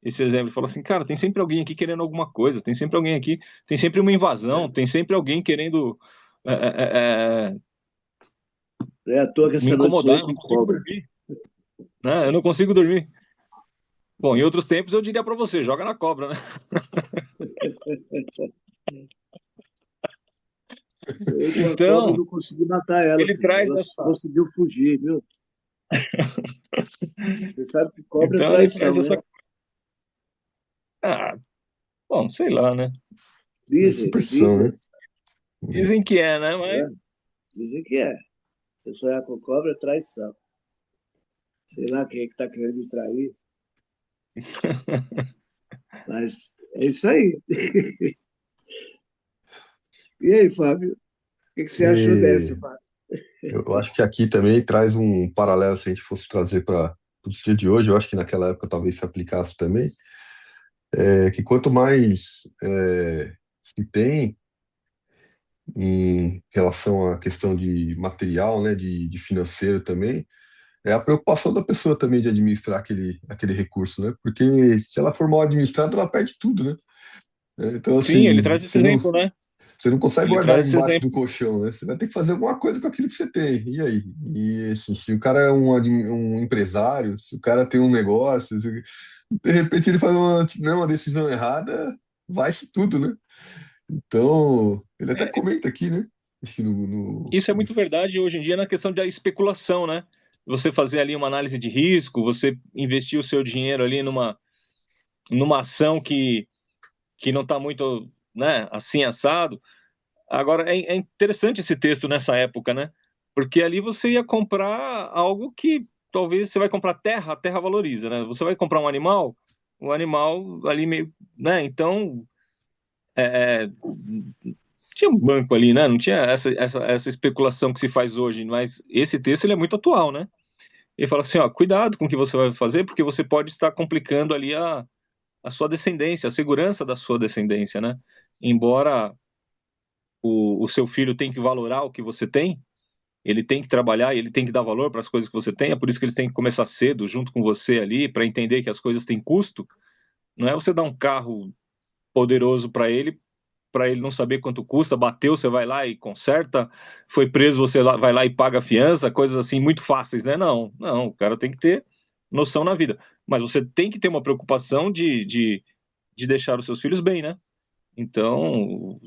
esse exemplo. Ele fala assim, cara, tem sempre alguém aqui querendo alguma coisa, tem sempre alguém aqui, tem sempre uma invasão, tem sempre alguém querendo é, é, é, É à toa que me essa noite incomodar, sonhei eu não com consigo cobra. dormir, né? Eu não consigo dormir. Bom, em outros tempos eu diria para você, joga na cobra, né? Sonhei com a cobra e Então, não consegui matar ela, ele filho. traz Ela essa. conseguiu fugir, viu? Você sabe que cobra é Então ele traz traição, essa. né? Ah, bom, sei lá, né? É Dizem, superstição, dizem, né? Dizem que é, né? Mas né? Dizem que é. Você sonhar com cobra é traição. Sei lá quem é que tá querendo me trair, mas é isso aí. E aí, Fábio? O que você achou dessa, E Fábio? eu acho que aqui também traz um paralelo, se a gente fosse trazer para o dia de hoje, eu acho que naquela época talvez se aplicasse também, que quanto mais se tem em relação à questão de material, né, de financeiro também, é a preocupação da pessoa também de administrar aquele recurso, né? Porque se ela for mal administrada, ela perde tudo, né? Então, sim, ele assim, traz esse exemplo, né? você não consegue Ele guardar traz esse embaixo exemplo. do colchão, né? Você vai ter que fazer alguma coisa com aquilo que você tem. E aí? E assim, se o cara é um empresário, se o cara tem um negócio, de repente ele faz uma decisão errada, vai-se tudo, né? Então, ele até comenta aqui, né? Acho que Isso é muito verdade hoje em dia na questão da especulação, né? Você fazer ali uma análise de risco, você investir o seu dinheiro ali numa ação que não está muito, né, assim assado. Agora, é interessante esse texto nessa época, né? Porque ali você ia comprar algo que talvez você vai comprar terra, a terra valoriza, né? Você vai comprar um animal, o animal ali meio, né? Então, é, tinha um banco ali, né? Não tinha essa especulação que se faz hoje, mas esse texto ele é muito atual, né? Ele fala assim, ó, cuidado com o que você vai fazer, porque você pode estar complicando ali a sua descendência, a segurança da sua descendência, né? Embora o seu filho tenha que valorar o que você tem, ele tem que trabalhar e ele tem que dar valor para as coisas que você tem, é por isso que eles têm que começar cedo, junto com você ali, para entender que as coisas têm custo. Não é você dar um carro poderoso para ele não saber quanto custa, bateu, você vai lá e conserta, foi preso, vai lá e paga a fiança, coisas assim muito fáceis, né? Não, não, o cara tem que ter. noção na vida. Mas você tem que ter uma preocupação de deixar os seus filhos bem, né? Então,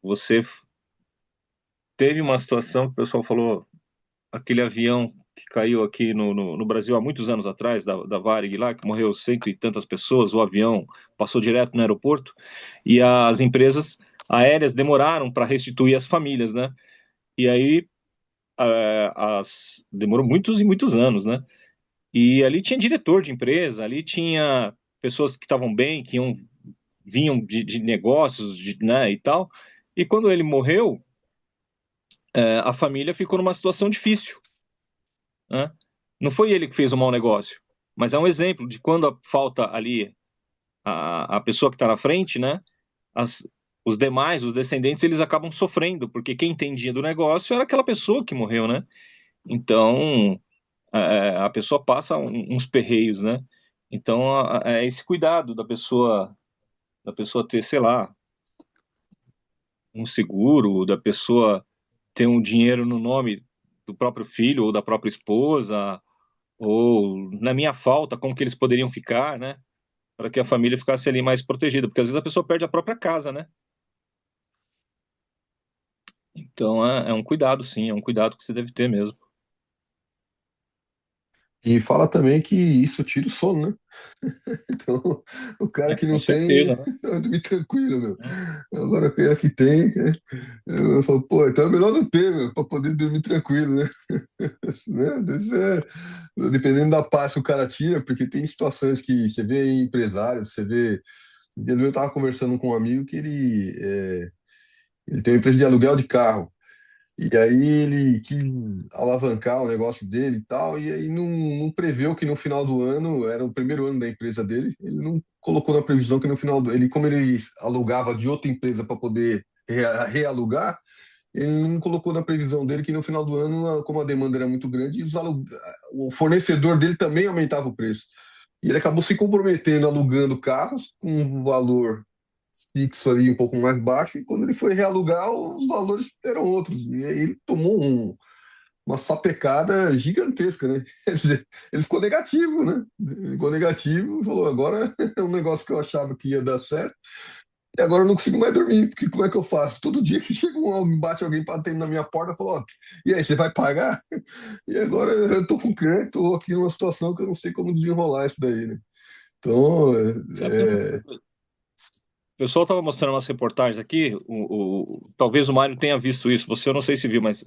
você teve uma situação que o pessoal falou, aquele avião que caiu aqui no Brasil há muitos anos atrás, da Varig lá, que morreu cento e tantas pessoas, o avião passou direto no aeroporto, e as empresas aéreas demoraram para restituir as famílias, né? E aí demorou muitos e muitos anos, né? E ali tinha diretor de empresa, ali tinha pessoas que estavam bem, vinham de negócios, né, e tal. E quando ele morreu, a família ficou numa situação difícil, né? Não foi ele que fez o mau negócio, mas é um exemplo de quando falta ali a pessoa que está na frente, né? As, os demais, os descendentes, eles acabam sofrendo, porque quem entendia do negócio era aquela pessoa que morreu, né? Então, a pessoa passa uns perreios, né? Então, é esse cuidado da pessoa ter, sei lá, um seguro, da pessoa ter um dinheiro no nome do próprio filho ou da própria esposa, ou na minha falta, como que eles poderiam ficar, né? Para que a família ficasse ali mais protegida, porque às vezes a pessoa perde a própria casa, né? Então é um cuidado, sim, é um cuidado que você deve ter mesmo. E fala também que isso tira o sono, né? Então, o cara que Com não tem, certeza, né? vai dormir tranquilo, meu. Agora, o cara que tem, eu falo, pô, então é melhor não ter, meu, pra poder dormir tranquilo, né? Né? Às vezes dependendo da paz que o cara tira, porque tem situações que você vê em empresários, você vê. Eu tava conversando com um amigo que ele tem uma empresa de aluguel de carro. E aí ele quis alavancar o negócio dele e tal, e aí não preveu que no final do ano, era o primeiro ano da empresa dele, ele não colocou na previsão que no final do ele, como ele alugava de outra empresa para poder realugar, ele não colocou na previsão dele que no final do ano, como a demanda era muito grande, o fornecedor dele também aumentava o preço. E ele acabou se comprometendo alugando carros com um valor fixo ali um pouco mais baixo, e quando ele foi realugar, os valores eram outros. E aí ele tomou uma sapecada gigantesca, né? Quer dizer, ele ficou negativo, né? Ele ficou negativo e falou: agora é um negócio que eu achava que ia dar certo, e agora eu não consigo mais dormir, porque como é que eu faço? Todo dia que chega bate alguém batendo na minha porta, fala: ó, e aí, você vai pagar? E agora eu tô com crédito, tô aqui numa situação que eu não sei como desenrolar isso daí, né? Então, Sabe que o pessoal estava mostrando umas reportagens aqui, talvez o Mário tenha visto isso, você eu não sei se viu, mas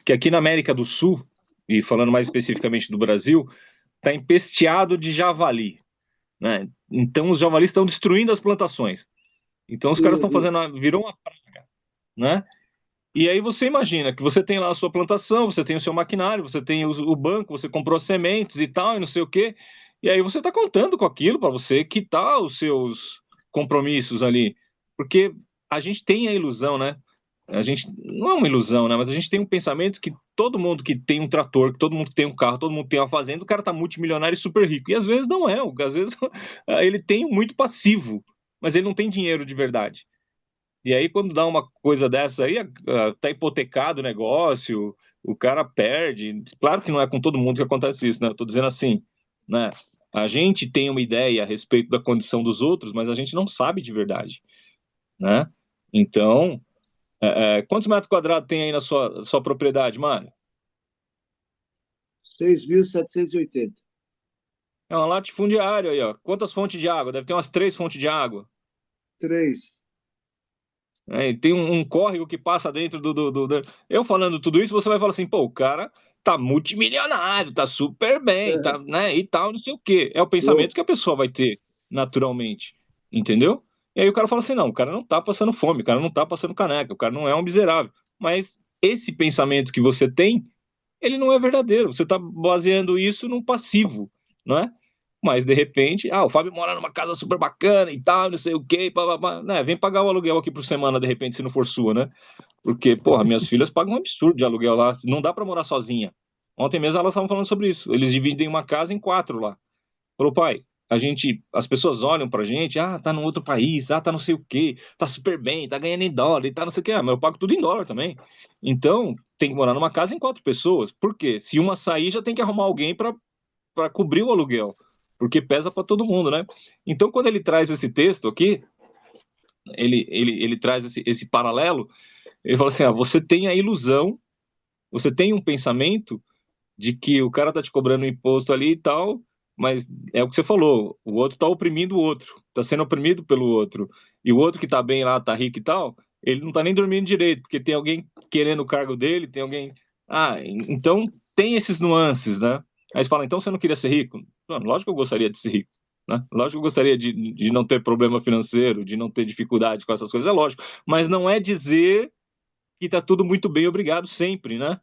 que aqui na América do Sul, e falando mais especificamente do Brasil, está empesteado de javali, né? Então os javalis estão destruindo as plantações. Então os caras estão O, fazendo, virou uma praga, né? E aí você imagina que você tem lá a sua plantação, você tem o seu maquinário, você tem o banco, você comprou sementes e tal, e não sei o quê. E aí você está contando com aquilo para você quitar os seus compromissos ali. Porque a gente tem a ilusão, né? A gente não é uma ilusão, né? Mas a gente tem um pensamento que todo mundo que tem um trator, que todo mundo que tem um carro, todo mundo que tem uma fazenda, o cara tá multimilionário e super rico. E às vezes não é, às vezes ele tem muito passivo, mas ele não tem dinheiro de verdade. E aí, quando dá uma coisa dessa aí, tá hipotecado o negócio, o cara perde. Claro que não é com todo mundo que acontece isso, né? Eu tô dizendo assim, né? A gente tem uma ideia a respeito da condição dos outros, mas a gente não sabe de verdade, né? Então, quantos metros quadrados tem aí na sua propriedade, Mário? 6.780. É uma latifundiária aí, ó. Quantas fontes de água? Deve ter umas 3 fontes de água. 3. E tem um córrego que passa dentro Eu falando tudo isso, você vai falar assim, pô, o cara tá multimilionário, tá super bem, tá, né, e tal, não sei o quê. É o pensamento que a pessoa vai ter naturalmente, entendeu? E aí o cara fala assim, não, o cara não tá passando fome, o cara não tá passando caneca, o cara não é um miserável. Mas esse pensamento que você tem, ele não é verdadeiro. Você tá baseando isso num passivo, não é? Mas de repente, o Fábio mora numa casa super bacana e tal, não sei o quê, pá, pá, né? Vem pagar o aluguel aqui por semana, de repente, se não for sua, né? Porque, porra, minhas filhas pagam um absurdo de aluguel lá. Não dá pra morar sozinha. Ontem mesmo elas estavam falando sobre isso. Eles dividem uma casa em 4 lá. Falou, pai, as pessoas olham pra gente, tá num outro país, tá não sei o quê, tá super bem, tá ganhando em dólar e tá não sei o quê. Mas eu pago tudo em dólar também. Então, tem que morar numa casa em 4 pessoas. Por quê? Se uma sair, já tem que arrumar alguém pra para cobrir o aluguel, porque pesa para todo mundo, né? Então, quando ele traz esse texto aqui, ele traz esse paralelo, ele fala assim: você tem a ilusão, você tem um pensamento de que o cara tá te cobrando um imposto ali e tal, mas é o que você falou, o outro tá oprimindo o outro, tá sendo oprimido pelo outro, e o outro que tá bem lá, tá rico e tal, ele não tá nem dormindo direito, porque tem alguém querendo o cargo dele, tem alguém... Então tem esses nuances, né? Aí você fala: então você não queria ser rico? Não, lógico que eu gostaria de ser rico, né? Lógico que eu gostaria de não ter problema financeiro, de não ter dificuldade com essas coisas, é lógico, mas não é dizer que tá tudo muito bem, obrigado sempre, né?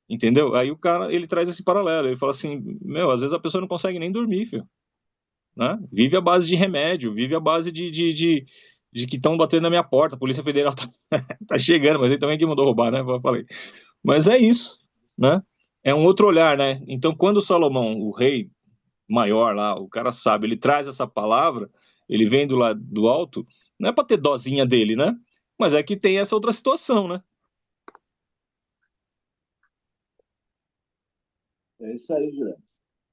Entendeu? Aí o cara, ele traz esse paralelo, ele fala assim: meu, às vezes a pessoa não consegue nem dormir, filho, né? Vive à base de remédio, vive à base de que estão batendo na minha porta, a Polícia Federal tá, tá chegando, mas ele também que mandou roubar, né? Eu falei. Mas é isso, né? É um outro olhar, né? Então, quando Salomão, o rei maior lá, o cara sabe, ele traz essa palavra, ele vem do lado do alto, não é para ter dozinha dele, né? Mas é que tem essa outra situação, né? É isso aí, José.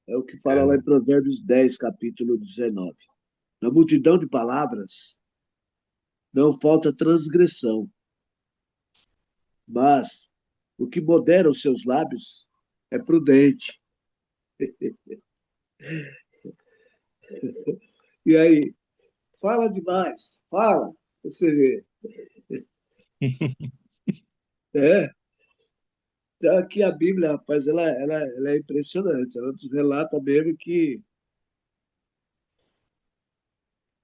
É o que fala É, lá em Provérbios 10, capítulo 19. Na multidão de palavras não falta transgressão, mas o que modera os seus lábios é prudente. E aí, fala demais, fala, você vê. É, então aqui a Bíblia, rapaz, ela é impressionante. Ela nos relata mesmo que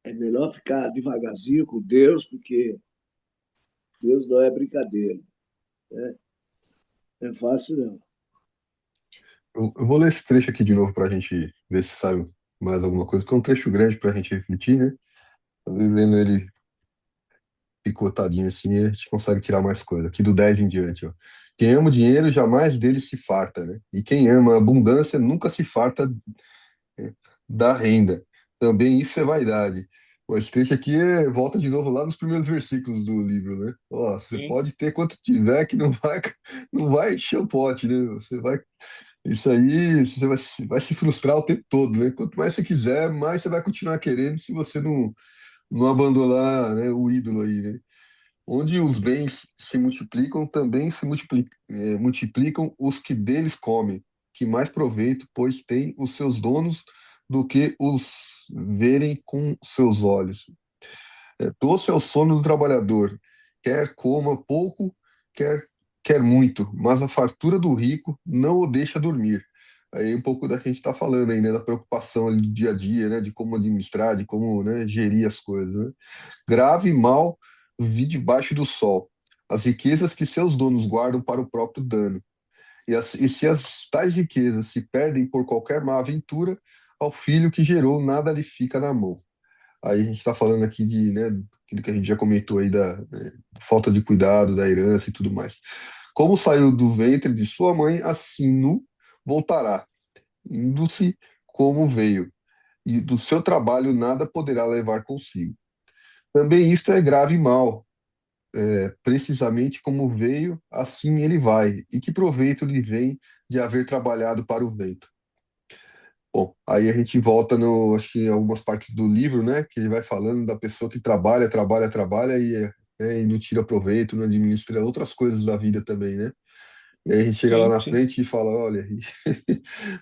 é melhor ficar devagarzinho com Deus, porque Deus não é brincadeira. Né? Não é fácil, não. eu vou ler esse trecho aqui de novo para a gente ver se sai mais alguma coisa, porque é um trecho grande para a gente refletir, né? Lendo ele picotadinho assim, a gente consegue tirar mais coisa. Aqui do 10 em diante, ó. Quem ama o dinheiro jamais dele se farta, né? E quem ama a abundância nunca se farta da renda. Também isso é vaidade. Pô, esse trecho aqui volta de novo lá nos primeiros versículos do livro, né? Ó, você Sim. pode ter quanto tiver que não vai encher o pote, né? Você vai, isso aí, você vai se frustrar o tempo todo, né? Quanto mais você quiser, mais você vai continuar querendo se você não abandonar, né, o ídolo aí, né? Onde os bens se multiplicam, também multiplicam os que deles comem, que mais proveito, pois têm os seus donos do que os verem com seus olhos. Doce é o sono do trabalhador, quer coma pouco, quer muito, mas a fartura do rico não o deixa dormir. Aí um pouco da que a gente está falando aí, né, da preocupação ali do dia a dia, né, de como administrar, de como, né, gerir as coisas, né? Grave e mal vi debaixo do sol, as riquezas que seus donos guardam para o próprio dano. E se as tais riquezas se perdem por qualquer má aventura, ao filho que gerou nada lhe fica na mão. Aí a gente está falando aqui de, né, aquilo que a gente já comentou aí da falta de cuidado, da herança e tudo mais. Como saiu do ventre de sua mãe, assim nu voltará, indo-se como veio, e do seu trabalho nada poderá levar consigo. Também isto é grave e mal, precisamente como veio, assim ele vai, e que proveito lhe vem de haver trabalhado para o vento. Bom, aí a gente volta no, acho que em algumas partes do livro, né, que ele vai falando da pessoa que trabalha, trabalha, trabalha e não tira proveito, não administra outras coisas da vida também, né? E aí a gente chega lá Sim, na sim. frente e fala, olha,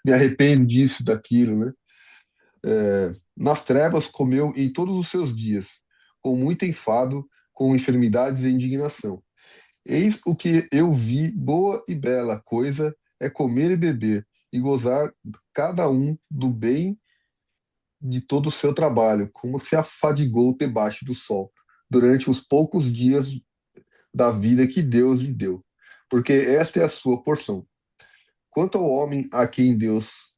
me arrependo disso, daquilo, né? Nas trevas comeu em todos os seus dias, com muito enfado, com enfermidades e indignação. Eis o que eu vi, boa e bela coisa é comer e beber, e gozar cada um do bem de todo o seu trabalho, como se afadigou debaixo do sol, durante os poucos dias da vida que Deus lhe deu, porque esta é a sua porção. Quanto ao homem a quem Deus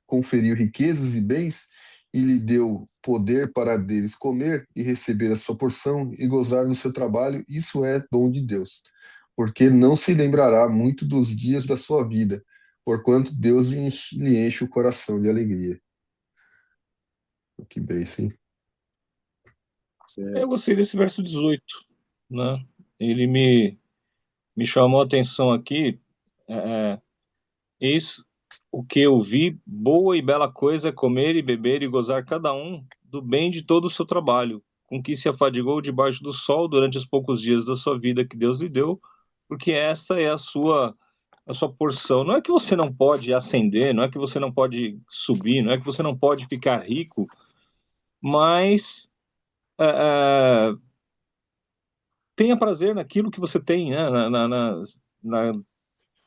conferiu riquezas e bens, e lhe deu poder para deles comer e receber a sua porção e gozar no seu trabalho, isso é dom de Deus, porque não se lembrará muito dos dias da sua vida, porquanto Deus lhe enche o coração de alegria. Que bem, sim. Eu gostei desse verso 18, né? Ele me chamou a atenção aqui. É, eis o que eu vi, boa e bela coisa é comer e beber e gozar cada um do bem de todo o seu trabalho, com que se afadigou debaixo do sol durante os poucos dias da sua vida que Deus lhe deu, porque essa é a sua porção. Não é que você não pode ascender, não é que você não pode subir, não é que você não pode ficar rico, mas é, é, tenha prazer naquilo que você tem, né? Na,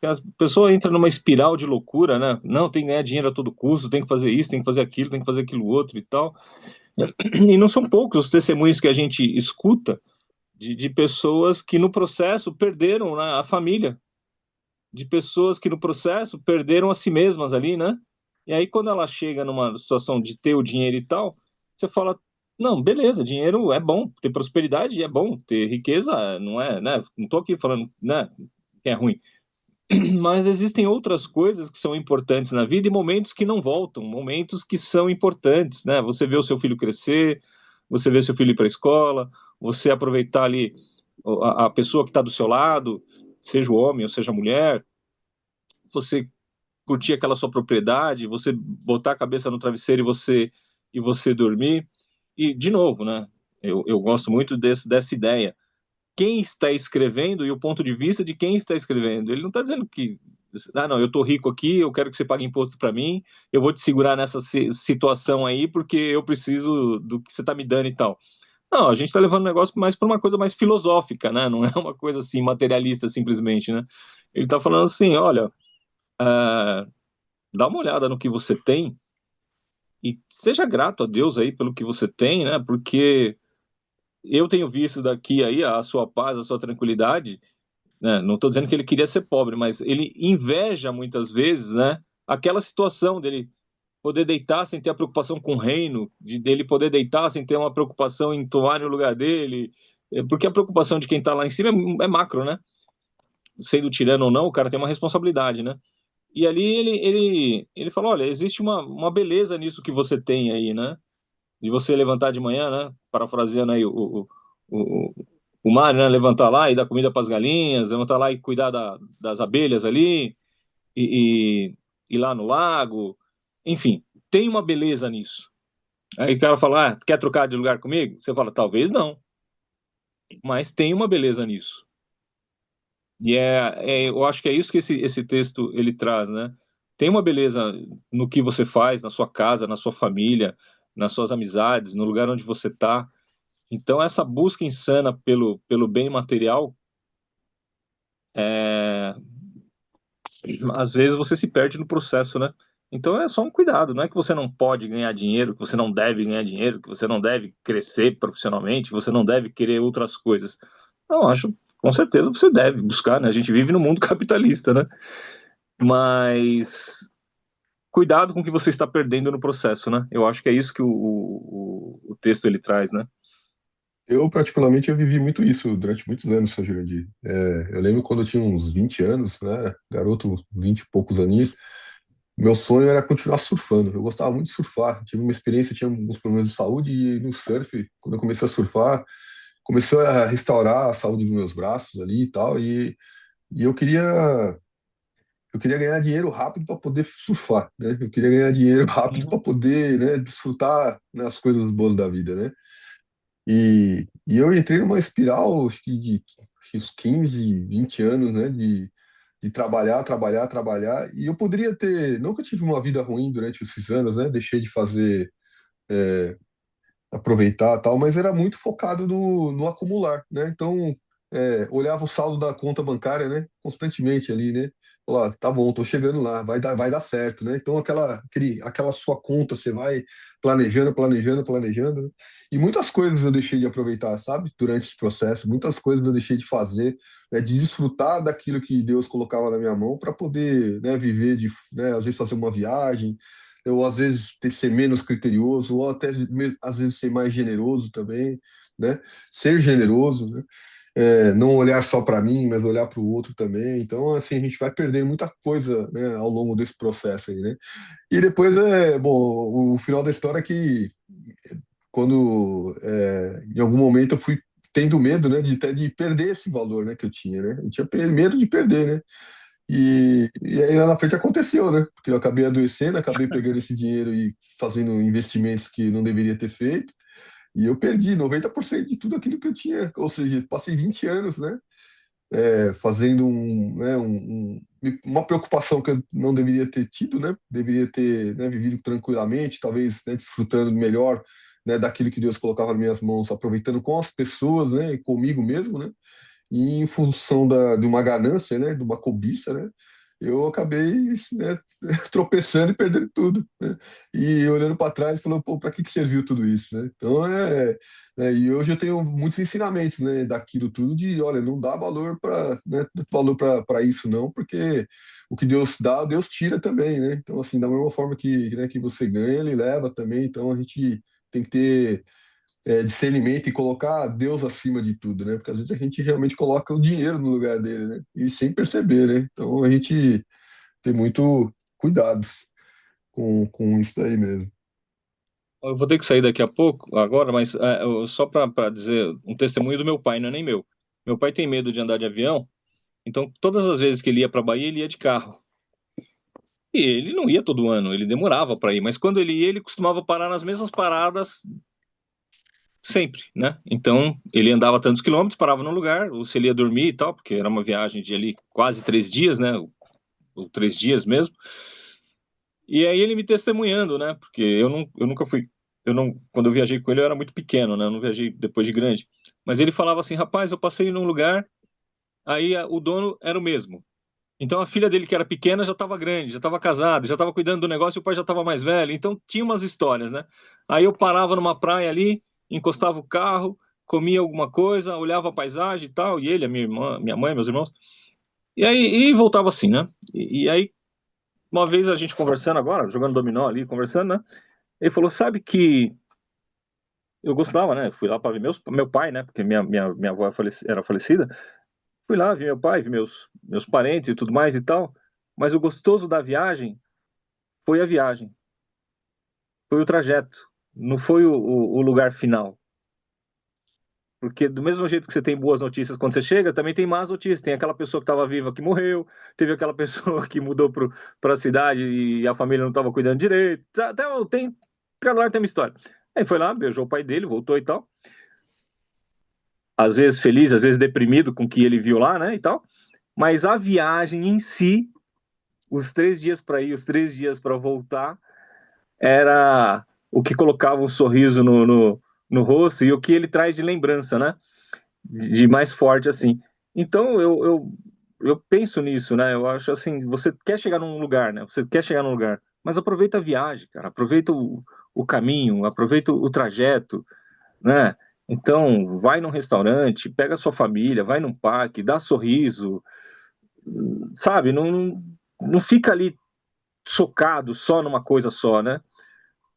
a pessoa entra numa espiral de loucura, né? Não, tem que ganhar dinheiro a todo custo, tem que fazer isso, tem que fazer aquilo, tem que fazer aquilo outro e tal. E não são poucos os testemunhos que a gente escuta de pessoas que no processo perderam, né, a família, de pessoas que no processo perderam a si mesmas ali, né? E aí quando ela chega numa situação de ter o dinheiro e tal, você fala, não, beleza, dinheiro é bom, ter prosperidade é bom, ter riqueza não é, né? Não tô aqui falando, né, que é ruim. Mas existem outras coisas que são importantes na vida e momentos que não voltam, momentos que são importantes, né? Você vê o seu filho crescer, você vê seu filho ir para a escola, você aproveitar ali a pessoa que está do seu lado, seja o homem ou seja a mulher, você curtir aquela sua propriedade, você botar a cabeça no travesseiro e você dormir. E, de novo, né? Eu gosto muito dessa ideia. Quem está escrevendo e o ponto de vista de quem está escrevendo. Ele não está dizendo que, ah, não, eu estou rico aqui, eu quero que você pague imposto para mim, eu vou te segurar nessa situação aí porque eu preciso do que você está me dando e tal. Não, a gente está levando o negócio mais para uma coisa mais filosófica, né? Não é uma coisa assim materialista simplesmente, né? Ele está falando assim, olha, dá uma olhada no que você tem e seja grato a Deus aí pelo que você tem, né? Porque eu tenho visto daqui aí a sua paz, a sua tranquilidade, né? Não estou dizendo que ele queria ser pobre, mas ele inveja muitas vezes, né? Aquela situação dele poder deitar sem ter a preocupação com o reino, de dele poder deitar sem ter uma preocupação em tomar no lugar dele, porque a preocupação de quem está lá em cima é macro, né? Sendo tirano ou não, o cara tem uma responsabilidade, né? E ali ele falou, olha, existe uma beleza nisso que você tem aí, né? De você levantar de manhã, né? Parafraseando aí o, o Mário, né? Levantar lá e dar comida para as galinhas, levantar lá e cuidar das abelhas ali, e ir lá no lago. Enfim, tem uma beleza nisso. Aí o cara fala, ah, quer trocar de lugar comigo? Você fala, talvez não, mas tem uma beleza nisso. E eu acho que é isso que esse texto ele traz, né? Tem uma beleza no que você faz, na sua casa, na sua família, nas suas amizades, no lugar onde você está. Então, essa busca insana pelo bem material, é, às vezes você se perde no processo, né? Então é só um cuidado, não é que você não pode ganhar dinheiro, que você não deve ganhar dinheiro, que você não deve crescer profissionalmente, que você não deve querer outras coisas. Não, acho, com certeza você deve buscar, né? A gente vive no mundo capitalista, né? Mas cuidado com o que você está perdendo no processo, né? Eu acho que é isso que o texto ele traz, né? Eu, particularmente, eu vivi muito isso durante muitos anos, seu Jurandir. Eu lembro quando eu tinha uns 20 anos, né, garoto, 20 e poucos aninhos, meu sonho era continuar surfando. Eu gostava muito de surfar. Tive uma experiência, tinha alguns problemas de saúde e no surf, quando eu comecei a surfar, começou a restaurar a saúde dos meus braços ali e tal, e eu queria ganhar dinheiro rápido para poder surfar, né? Eu queria ganhar dinheiro rápido para Uhum. poder, né, desfrutar, né, as coisas boas da vida, né? E eu entrei numa espiral, acho que uns 15, 20 anos, né, de trabalhar, trabalhar, trabalhar. E eu poderia ter, não que eu tive uma vida ruim durante esses anos, né, deixei de fazer, aproveitar tal, mas era muito focado no acumular, né? Então, olhava o saldo da conta bancária, né, constantemente ali, né? Falar, tá bom, tô chegando lá, vai dar certo, né? Então, aquela sua conta, você vai planejando, planejando, planejando, né? E muitas coisas eu deixei de aproveitar, sabe? Durante esse processo, muitas coisas eu deixei de fazer, né, de desfrutar daquilo que Deus colocava na minha mão para poder, né, viver, né, às vezes fazer uma viagem, ou às vezes ser menos criterioso, ou até às vezes ser mais generoso também, né? Ser generoso, né? Não olhar só para mim, mas olhar para o outro também. Então, assim, a gente vai perdendo muita coisa, né, ao longo desse processo aí, né? E depois, bom, o final da história é que quando, em algum momento, eu fui tendo medo, né, de perder esse valor, né, que eu tinha, né? Eu tinha medo de perder, né? E aí lá na frente aconteceu, né? Porque eu acabei adoecendo, acabei pegando esse dinheiro e fazendo investimentos que não deveria ter feito. E eu perdi 90% de tudo aquilo que eu tinha. Ou seja, passei 20 anos, né? Fazendo uma preocupação que eu não deveria ter tido, né? Deveria ter, né, vivido tranquilamente, talvez, né, desfrutando melhor, né, daquilo que Deus colocava nas minhas mãos, aproveitando com as pessoas, né, e comigo mesmo, né? E em função de uma ganância, né, de uma cobiça, né, eu acabei, né, tropeçando e perdendo tudo, né? E olhando para trás, falando, pô, para que serviu tudo isso, né? Então e hoje eu tenho muitos ensinamentos, né, daquilo tudo de, olha, não dá valor para, né, valor para isso não, porque o que Deus dá, Deus tira também, né? Então assim, da mesma forma que, né, que você ganha, ele leva também. Então a gente tem que ter discernimento e colocar Deus acima de tudo, né? Porque às vezes a gente realmente coloca o dinheiro no lugar dele, né? E sem perceber, né? Então a gente tem muito cuidado com isso daí mesmo. Eu vou ter que sair daqui a pouco, agora, mas só para dizer um testemunho do meu pai, não é nem meu. Meu pai tem medo de andar de avião, então todas as vezes que ele ia para Bahia, ele ia de carro. E ele não ia todo ano, ele demorava para ir, mas quando ele ia, ele costumava parar nas mesmas paradas sempre, né? Então ele andava tantos quilômetros, parava num lugar, ou se ele ia dormir e tal, porque era uma viagem de ali quase 3 dias, né? Ou 3 dias mesmo. E aí ele me testemunhando, né? Porque eu nunca fui, eu não, quando eu viajei com ele eu era muito pequeno, né? Eu não viajei depois de grande. Mas ele falava assim, rapaz, eu passei num lugar, aí o dono era o mesmo. Então a filha dele que era pequena já estava grande, já estava casada, já estava cuidando do negócio, e o pai já estava mais velho. Então tinha umas histórias, né? Aí eu parava numa praia ali, encostava o carro, comia alguma coisa, olhava a paisagem e tal, e ele, a minha irmã, minha mãe, meus irmãos. E aí e voltava assim, né? E aí uma vez a gente conversando agora, jogando dominó ali, conversando, né? Ele falou, sabe que eu gostava, né? Fui lá para ver meu pai, né? Porque minha avó era falecida. Fui lá, vi meu pai, vi meus parentes e tudo mais e tal. Mas o gostoso da viagem foi a viagem, foi o trajeto, não foi o lugar final. Porque do mesmo jeito que você tem boas notícias quando você chega, também tem más notícias. Tem aquela pessoa que estava viva que morreu, teve aquela pessoa que mudou para a cidade e a família não estava cuidando direito. Até tem, cada lugar tem uma história. Aí foi lá, beijou o pai dele, voltou e tal. Às vezes feliz, às vezes deprimido com o que ele viu lá, né, e tal. Mas a viagem em si, os 3 dias para ir, os 3 dias para voltar, era o que colocava um sorriso no rosto e o que ele traz de lembrança, né? De mais forte, assim. Então, eu penso nisso, né? Eu acho assim, você quer chegar num lugar, né? Você quer chegar num lugar, mas aproveita a viagem, cara. Aproveita o caminho, aproveita o trajeto, né? Então, vai num restaurante, pega a sua família, vai num parque, dá sorriso, sabe? Não fica ali socado só numa coisa só, né?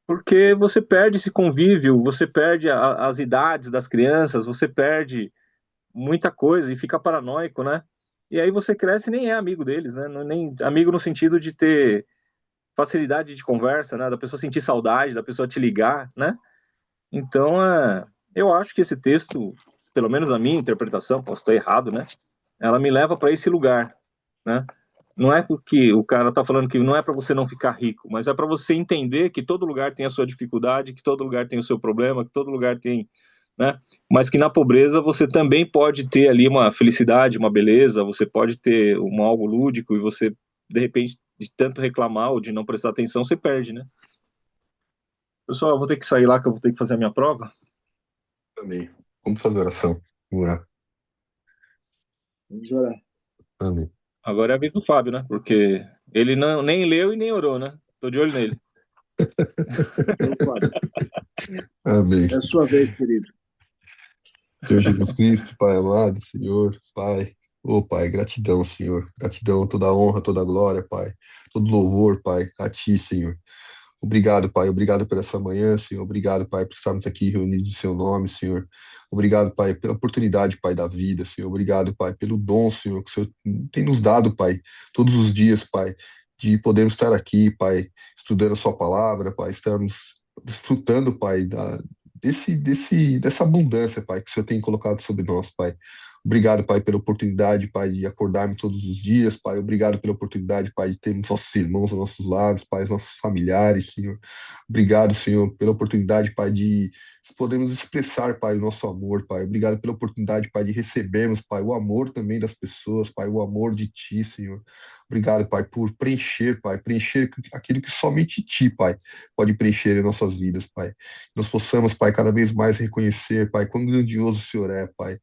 Porque você perde esse convívio, você perde as idades das crianças, você perde muita coisa e fica paranoico, né? E aí você cresce e nem é amigo deles, né? Nem amigo no sentido de ter facilidade de conversa, né? Da pessoa sentir saudade, da pessoa te ligar, né? Então, eu acho que esse texto, pelo menos a minha interpretação, posso estar errado, né? Ela me leva para esse lugar, né? Não é porque o cara tá falando que não é para você não ficar rico, mas é para você entender que todo lugar tem a sua dificuldade, que todo lugar tem o seu problema, que todo lugar tem, né? Mas que na pobreza você também pode ter ali uma felicidade, uma beleza, você pode ter um algo lúdico e você, de repente, de tanto reclamar ou de não prestar atenção, você perde, né? Pessoal, eu vou ter que sair lá que eu vou ter que fazer a minha prova. Amém. Vamos fazer oração. Vamos orar. Vamos orar. Amém. Agora é a vez do Fábio, né? Porque ele não, nem leu e nem orou, né? Tô de olho nele. Então, Fábio, Amém. é a sua vez, querido. Senhor Jesus Cristo, Pai amado, Senhor, Pai. Ô, Pai, gratidão, Senhor. Gratidão, toda honra, toda glória, Pai. Todo louvor, Pai, a Ti, Senhor. Obrigado, Pai. Obrigado por essa manhã, Senhor. Obrigado, Pai, por estarmos aqui reunidos em Seu nome, Senhor. Obrigado, Pai, pela oportunidade, Pai, da vida, Senhor. Obrigado, Pai, pelo dom, Senhor, que o Senhor tem nos dado, Pai, todos os dias, Pai, de podermos estar aqui, Pai, estudando a Sua palavra, Pai, estarmos desfrutando, Pai, dessa abundância, Pai, que o Senhor tem colocado sobre nós, Pai. Obrigado, Pai, pela oportunidade, Pai, de acordarmos todos os dias, Pai. Obrigado pela oportunidade, Pai, de termos nossos irmãos aos nossos lados, Pai, os nossos familiares, Senhor. Obrigado, Senhor, pela oportunidade, Pai, de podermos expressar, Pai, o nosso amor, Pai. Obrigado pela oportunidade, Pai, de recebermos, Pai, o amor também das pessoas, Pai, o amor de Ti, Senhor. Obrigado, Pai, por preencher, Pai, preencher aquilo que somente Ti, Pai, pode preencher em nossas vidas, Pai. Nós possamos, Pai, cada vez mais reconhecer, Pai, quão grandioso o Senhor é, Pai.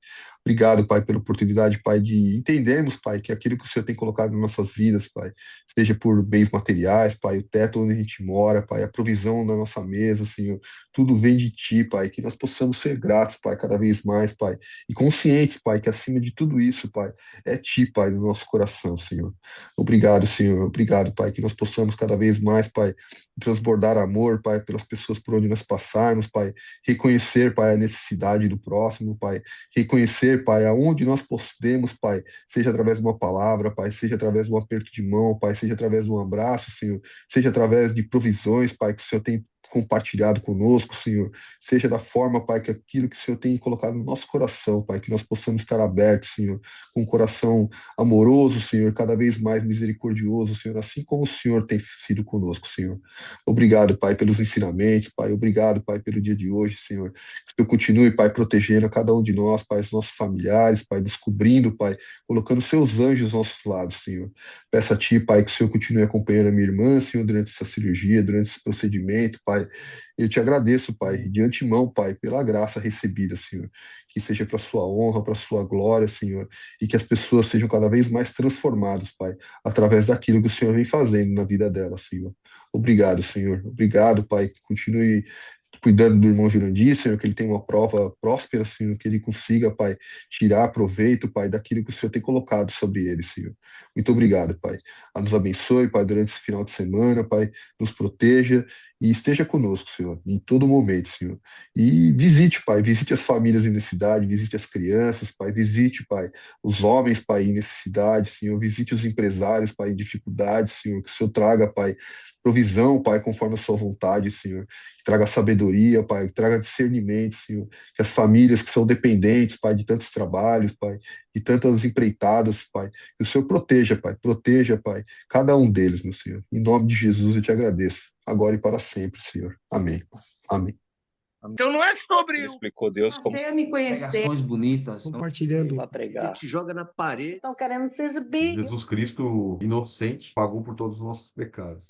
Obrigado, Pai, pela oportunidade, Pai, de entendermos, Pai, que aquilo que o Senhor tem colocado nas nossas vidas, Pai, seja por bens materiais, Pai, o teto onde a gente mora, Pai, a provisão da nossa mesa, Senhor, tudo vem de Ti, Pai, que nós possamos ser gratos, Pai, cada vez mais, Pai, e conscientes, Pai, que acima de tudo isso, Pai, é Ti, Pai, no nosso coração, Senhor. Obrigado, Senhor, obrigado, Pai, que nós possamos cada vez mais, Pai, transbordar amor, Pai, pelas pessoas por onde nós passarmos, Pai, reconhecer, Pai, a necessidade do próximo, Pai, reconhecer, Pai, aonde nós podemos, Pai, seja através de uma palavra, Pai, seja através de um aperto de mão, Pai, seja através de um abraço, Senhor, seja através de provisões, Pai, que o Senhor tem compartilhado conosco, Senhor, seja da forma, Pai, que aquilo que o Senhor tem colocado no nosso coração, Pai, que nós possamos estar abertos, Senhor, com um coração amoroso, Senhor, cada vez mais misericordioso, Senhor, assim como o Senhor tem sido conosco, Senhor. Obrigado, Pai, pelos ensinamentos, Pai, obrigado, Pai, pelo dia de hoje, Senhor. Que o Senhor continue, Pai, protegendo a cada um de nós, Pai, os nossos familiares, Pai, nos cobrindo, Pai, colocando seus anjos aos nossos lados, Senhor. Peço a Ti, Pai, que o Senhor continue acompanhando a minha irmã, Senhor, durante essa cirurgia, durante esse procedimento, Pai. Eu te agradeço, Pai, de antemão, Pai, pela graça recebida, Senhor. Que seja para sua honra, para sua glória, Senhor, e que as pessoas sejam cada vez mais transformadas, Pai, através daquilo que o Senhor vem fazendo na vida delas, Senhor. Obrigado, Senhor. Obrigado, Pai, que continue cuidando do irmão Jurandir, Senhor, que ele tenha uma prova próspera, Senhor, que ele consiga, Pai, tirar proveito, Pai, daquilo que o Senhor tem colocado sobre ele, Senhor. Muito obrigado, Pai. Nos abençoe, Pai, durante esse final de semana, Pai, nos proteja e esteja conosco, Senhor, em todo momento, Senhor. E visite, Pai, visite as famílias em necessidade, visite as crianças, Pai, visite, Pai, os homens, Pai, em necessidade, Senhor, visite os empresários, Pai, em dificuldade, Senhor, que o Senhor traga, Pai, provisão, Pai, conforme a sua vontade, Senhor, que traga sabedoria, Pai, que traga discernimento, Senhor, que as famílias que são dependentes, Pai, de tantos trabalhos, Pai, de tantas empreitadas, Pai, que o Senhor proteja, Pai, cada um deles, meu Senhor. Em nome de Jesus eu te agradeço, agora e para sempre, Senhor. Amém. Amém. Então não é sobre Ele explicou Deus como Você me conhecer. Pregações bonitas. compartilhando Para que pregar. te joga na parede. Estão querendo ser big. Jesus Cristo, inocente, pagou por todos os nossos pecados.